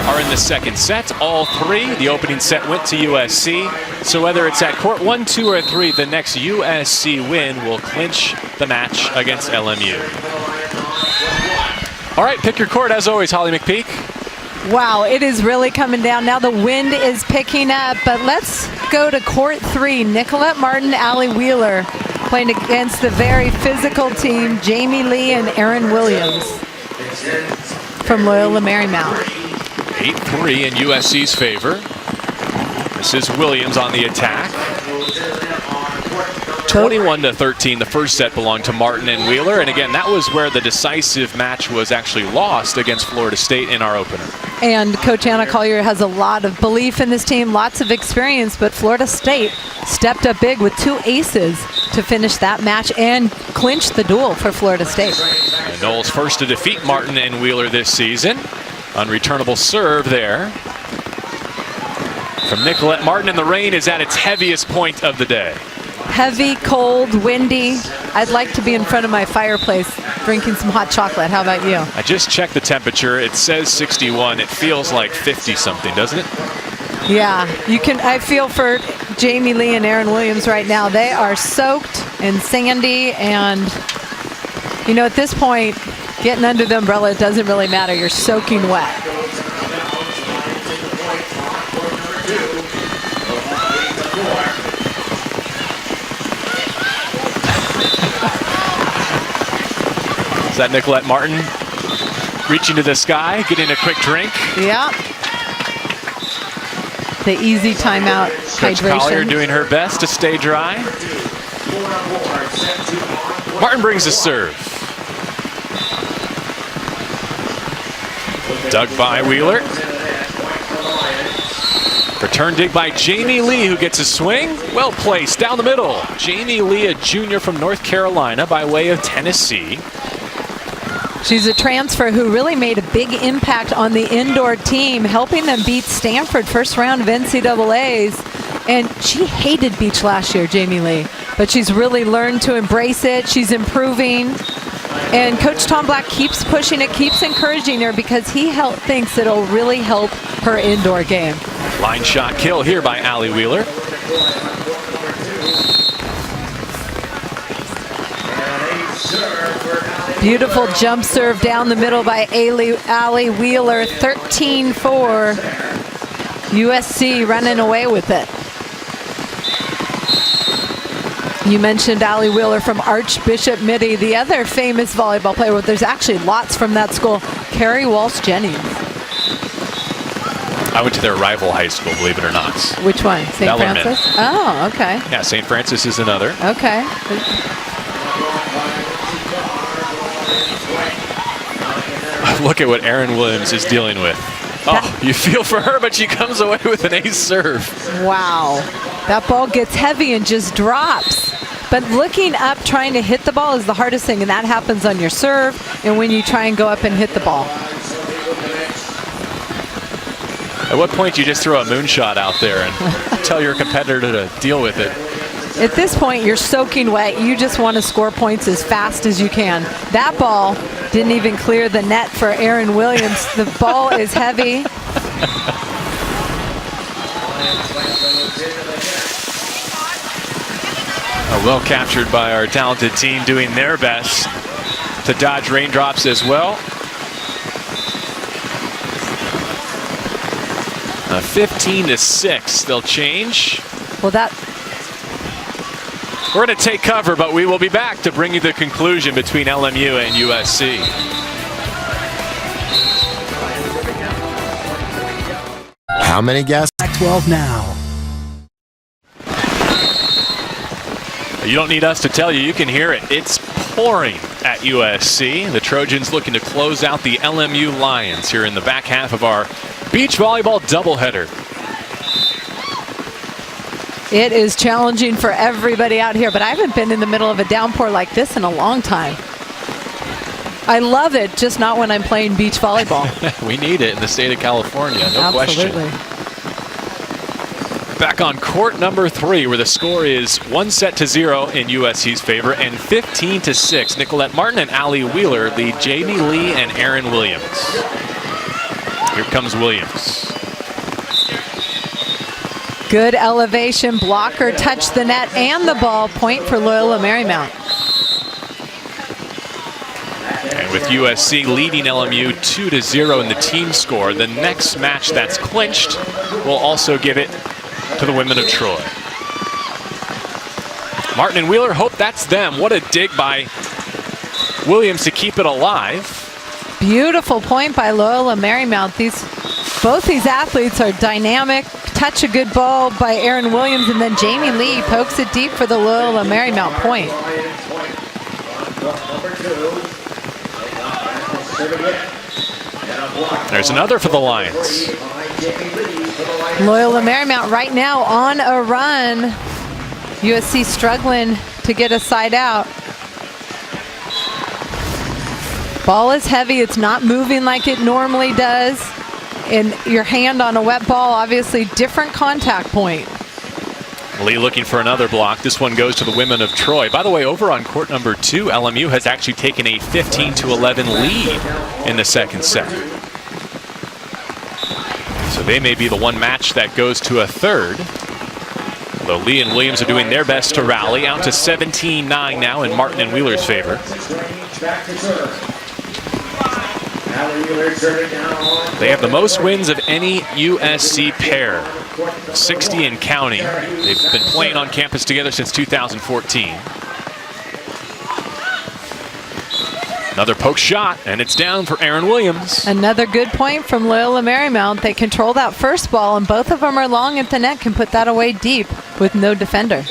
are in the second set. All 3, the opening set went to USC. So whether it's at court 1, 2, or 3, the next USC win will clinch the match against LMU. All right, pick your court as always, Holly McPeak. Wow, it is really coming down. Now the wind is picking up, but let's go to court 3. Nicolette Martin, Allie Wheeler playing against the very physical team, Jamie Lee and Erin Williams from Loyola Marymount. 8-3 in USC's favor. This is Williams on the attack. 21-13, the first set belonged to Martin and Wheeler, and again, that was where the decisive match was actually lost against Florida State in our opener. And Coach Anna Collier has a lot of belief in this team, lots of experience, but Florida State stepped up big with 2 aces to finish that match and clinch the duel for Florida State. And Knowles first to defeat Martin and Wheeler this season. Unreturnable serve there from Nicolette Martin, and the rain is at its heaviest point of the day. Heavy, cold, windy. I'd like to be in front of my fireplace drinking some hot chocolate. How about you? I just checked the temperature. It says 61. It feels like 50-something, doesn't it? Yeah, you can. I feel for Jamie Lee and Erin Williams right now. They are soaked and sandy, and you know, at this point, getting under the umbrella, it doesn't really matter. You're soaking wet. Is that Nicolette Martin reaching to the sky, getting a quick drink? Yeah. The easy timeout Coach hydration. Collier doing her best to stay dry. Martin brings the serve. Dug by Wheeler. Return dig by Jamie Lee, who gets a swing. Well placed down the middle. Jamie Lee, a junior from North Carolina by way of Tennessee. She's a transfer who really made a big impact on the indoor team, helping them beat Stanford first round of NCAAs. And she hated beach last year, Jamie Lee, but she's really learned to embrace it. She's improving. And Coach Tom Black keeps pushing it, keeps encouraging her, because he thinks it'll really help her indoor game. Line shot kill here by Allie Wheeler. Beautiful jump serve down the middle by Allie Wheeler. 13-4. USC running away with it. You mentioned Allie Wheeler from Archbishop Mitty, the other famous volleyball player. Well, there's actually lots from that school. Carrie Walsh-Jennings. I went to their rival high school, believe it or not. Which one? St. Bellarmine. Francis? Oh, okay. Yeah, St. Francis is another. Okay. Look at what Erin Williams is dealing with. Oh, you feel for her, but she comes away with an ace serve. Wow. That ball gets heavy and just drops. But looking up, trying to hit the ball is the hardest thing, and that happens on your serve and when you try and go up and hit the ball. At what point do you just throw a moonshot out there and tell your competitor to deal with it? At this point, you're soaking wet. You just want to score points as fast as you can. That ball didn't even clear the net for Erin Williams. The ball is heavy. Well captured by our talented team, doing their best to dodge raindrops as well. 15-6, they'll change. Well, We're going to take cover, but we will be back to bring you the conclusion between LMU and USC. How many guests? 12 now. You don't need us to tell you, you can hear it. It's pouring at USC. The Trojans looking to close out the LMU Lions here in the back half of our beach volleyball doubleheader. it is challenging for everybody out here, but I haven't been in the middle of a downpour like this in a long time. I love it, just not when I'm playing beach volleyball. We need it in the state of California, no Absolutely. question. Back on court number 3, where the score is 1-0 in USC's favor and 15-6. Nicolette Martin and Allie Wheeler lead Jamie Lee and Erin Williams. Here comes Williams. Good elevation, blocker, touched the net and the ball, point for Loyola Marymount. And with USC leading LMU 2-0 in the team score, the next match that's clinched will also give it to the women of Troy. Martin and Wheeler hope that's them. What a dig by Williams to keep it alive. Beautiful point by Loyola Marymount. Both these athletes are dynamic. Touch a good ball by Erin Williams, and then Jamie Lee pokes it deep for the Loyola Marymount point. There's another for the Lions. Loyola Marymount right now on a run. USC struggling to get a side out. Ball is heavy. It's not moving like it normally does. And your hand on a wet ball, obviously different contact point. Lee looking for another block. This one goes to the women of Troy. By the way, over on court number 2, LMU has actually taken a 15-11 lead in the second set. So they may be the one match that goes to a third. Though Lee and Williams are doing their best to rally, out to 17-9 now in Martin and Wheeler's favor. They have the most wins of any USC pair, 60 and counting. They've been playing on campus together since 2014. Another poke shot, and it's down for Erin Williams. Another good point from Loyola Marymount. They control that first ball, and both of them are long at the net, can put that away deep with no defender.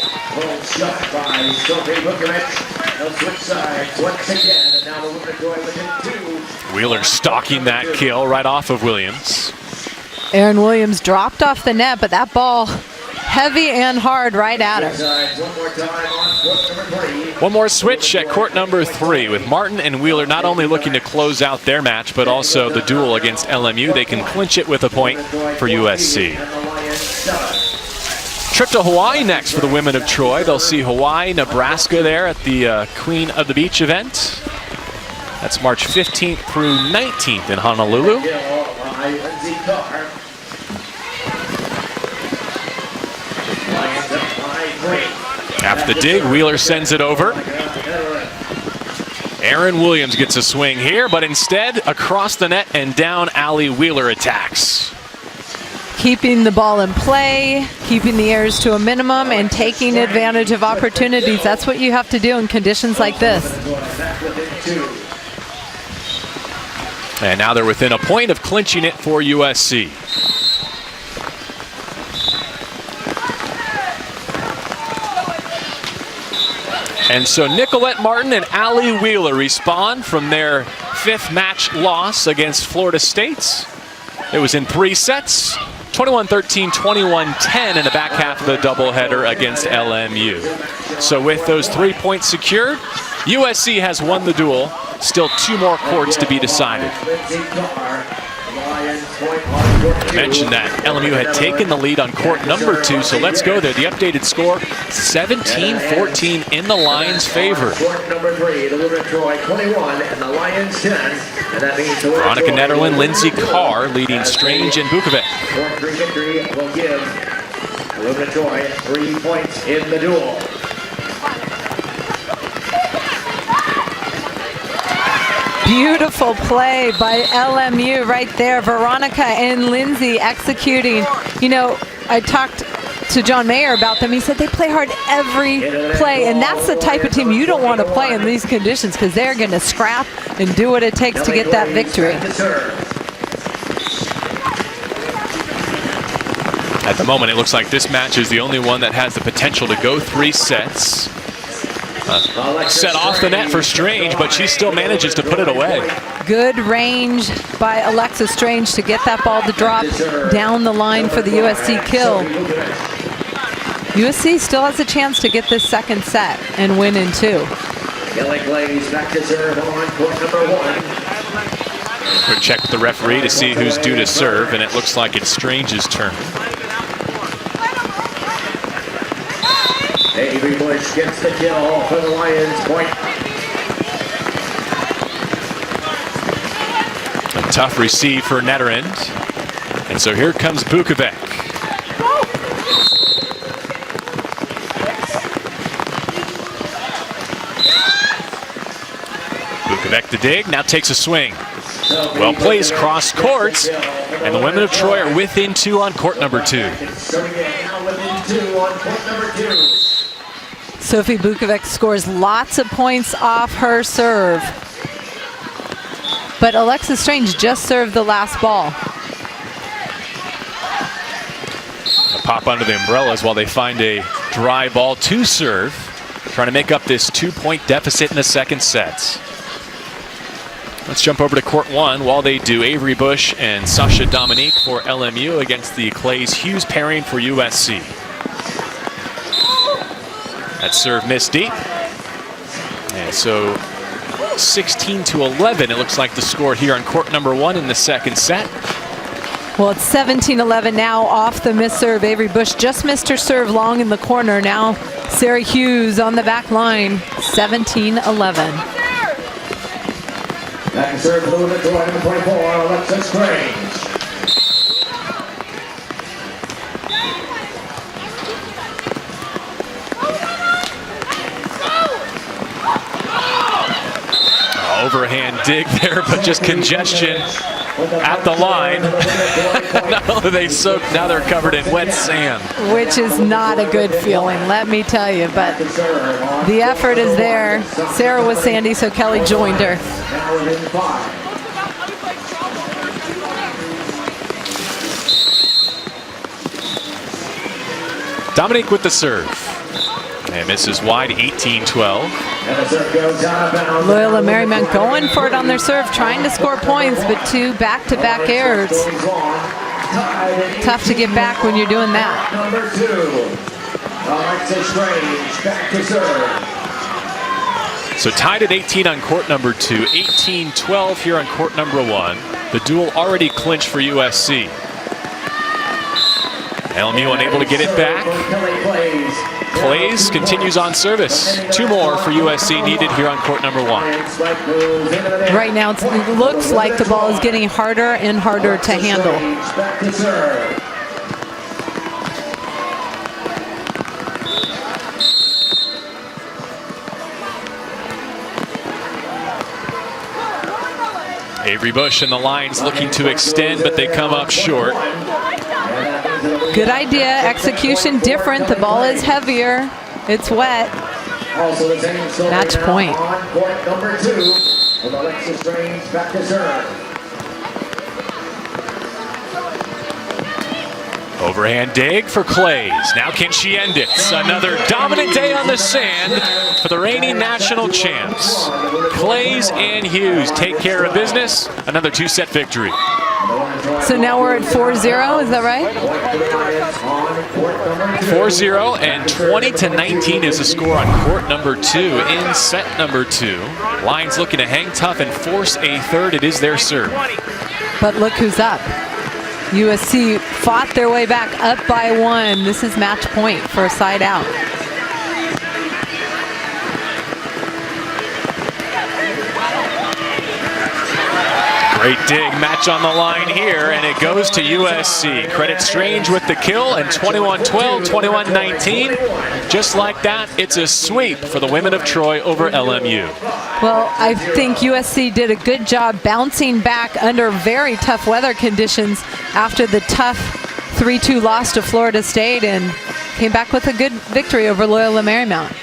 Wheeler stalking that kill right off of Williams. Erin Williams dropped off the net, but that ball heavy and hard right at her. One more switch at court number 3 with Martin and Wheeler not only looking to close out their match, but also the duel against LMU. They can clinch it with a point for USC. Trip to Hawaii next for the women of Troy. They'll see Hawaii, Nebraska there at the Queen of the Beach event. That's March 15th through 19th in Honolulu. After the dig, Wheeler sends it over. Erin Williams gets a swing here, but instead across the net and down, Allie Wheeler attacks. Keeping the ball in play, keeping the errors to a minimum, and taking advantage of opportunities. That's what you have to do in conditions like this. And now they're within a point of clinching it for USC. And so Nicolette Martin and Allie Wheeler respond from their 5th match loss against Florida State. It was in 3 sets, 21-13, 21-10 in the back half of the doubleheader against LMU. So with those 3 points secured, USC has won the duel. Still 2 more courts to be decided. I mentioned that LMU had taken the lead on court number 2, so let's go there. The updated score, 17-14 in the Lions' favor. Court number 3, the Women of Troy 21 and the Lions 10. And that means the Veronica Netterlin, Lindsay Carr leading Strange and Bukovic. Court 3 victory will give the Women of Troy 3 points in the duel. Beautiful play by LMU right there. Veronica and Lindsay executing. You know, I talked to John Mayer about them. He said they play hard every play, and that's the type of team you don't want to play in these conditions because they're going to scrap and do what it takes to get that victory. At the moment, it looks like this match is the only one that has the potential to go 3 sets. Set off the net for Strange, but she still manages to put it away. Good range by Alexa Strange to get that ball to drop down the line for the USC kill. USC still has a chance to get this 2nd set and win in 2. Kelly Glaze back to serve on court number 1. Quick check with the referee to see who's due to serve, and it looks like it's Strange's turn. Avery Bush gets the kill for the Lions. Point. A tough receive for Netterend. And so here comes Bukovic. Bukovic to dig, now takes a swing. Well placed cross courts, and the Women of Troy are within 2 on court number 2. Sophie Bukovic scores lots of points off her serve. But Alexis Strange just served the last ball. A pop under the umbrellas while they find a dry ball to serve, trying to make up this 2-point deficit in the 2nd set. Let's jump over to court 1. While they do, Avery Bush and Sasha Dominique for LMU against the Clays Hughes pairing for USC. That serve missed deep. And so 16-11, it looks like the score here on court number 1 in the 2nd set. Well, it's 17-11 now off the miss serve. Avery Bush just missed her serve long in the corner. Now Sarah Hughes on the back line, 17-11. Back to serve, moving to number 24, Alexa Strange. Overhand dig there, but just congestion at the line. Not only are they soaked, now they're covered in wet sand. Which is not a good feeling, let me tell you, but the effort is there. Sarah was sandy, so Kelly joined her. Dominique with the serve. And misses wide, 18-12. Loyola Marymount going for it on their serve, trying to score points, but 2 back-to-back errors. Tough to get back when you're doing that. Number 2, Alexa Strange back to serve. So tied at 18 on court number 2, 18-12 here on court number 1. The duel already clinched for USC. LMU unable to get it back. Clays continues on service. 2 more for USC needed here on court number 1. Right now it looks like the ball is getting harder and harder to handle. Avery Bush and the Lions looking to extend, but they come up short. Good idea, execution different. The ball is heavier, it's wet. Match point. Court number 2, with Alexa Strange back to serve. Overhand dig for Clays. Now can she end it? Another dominant day on the sand for the reigning national champs. Clays and Hughes take care of business. Another 2-set victory. So now we're at 4-0, is that right? 4-0 and 20-19 is the score on court number 2 in set number 2. Lions looking to hang tough and force a third. It is their serve. But look who's up. USC fought their way back up by 1. This is match point for a side out. Great dig, match on the line here, and it goes to USC. Credit Strange with the kill, and 21-12, 21-19. Just like that, it's a sweep for the women of Troy over LMU. Well, I think USC did a good job bouncing back under very tough weather conditions after the tough 3-2 loss to Florida State and came back with a good victory over Loyola Marymount.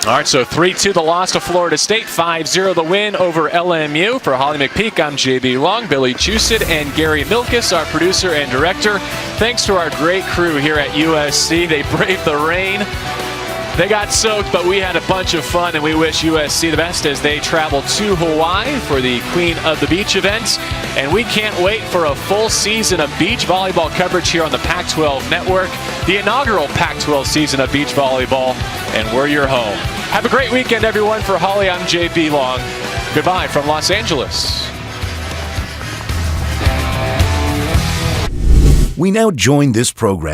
All right, so 3-2 the loss to Florida State, 5-0 the win over LMU. For Holly McPeak, I'm JB Long, Billy Chusett, and Gary Milkus, our producer and director. Thanks to our great crew here at USC. They braved the rain. They got soaked, but we had a bunch of fun, and we wish USC the best as they travel to Hawaii for the Queen of the Beach events. And we can't wait for a full season of beach volleyball coverage here on the Pac-12 network, the inaugural Pac-12 season of beach volleyball, and we're your home. Have a great weekend, everyone. For Holly, I'm JB Long. Goodbye from Los Angeles. We now join this program.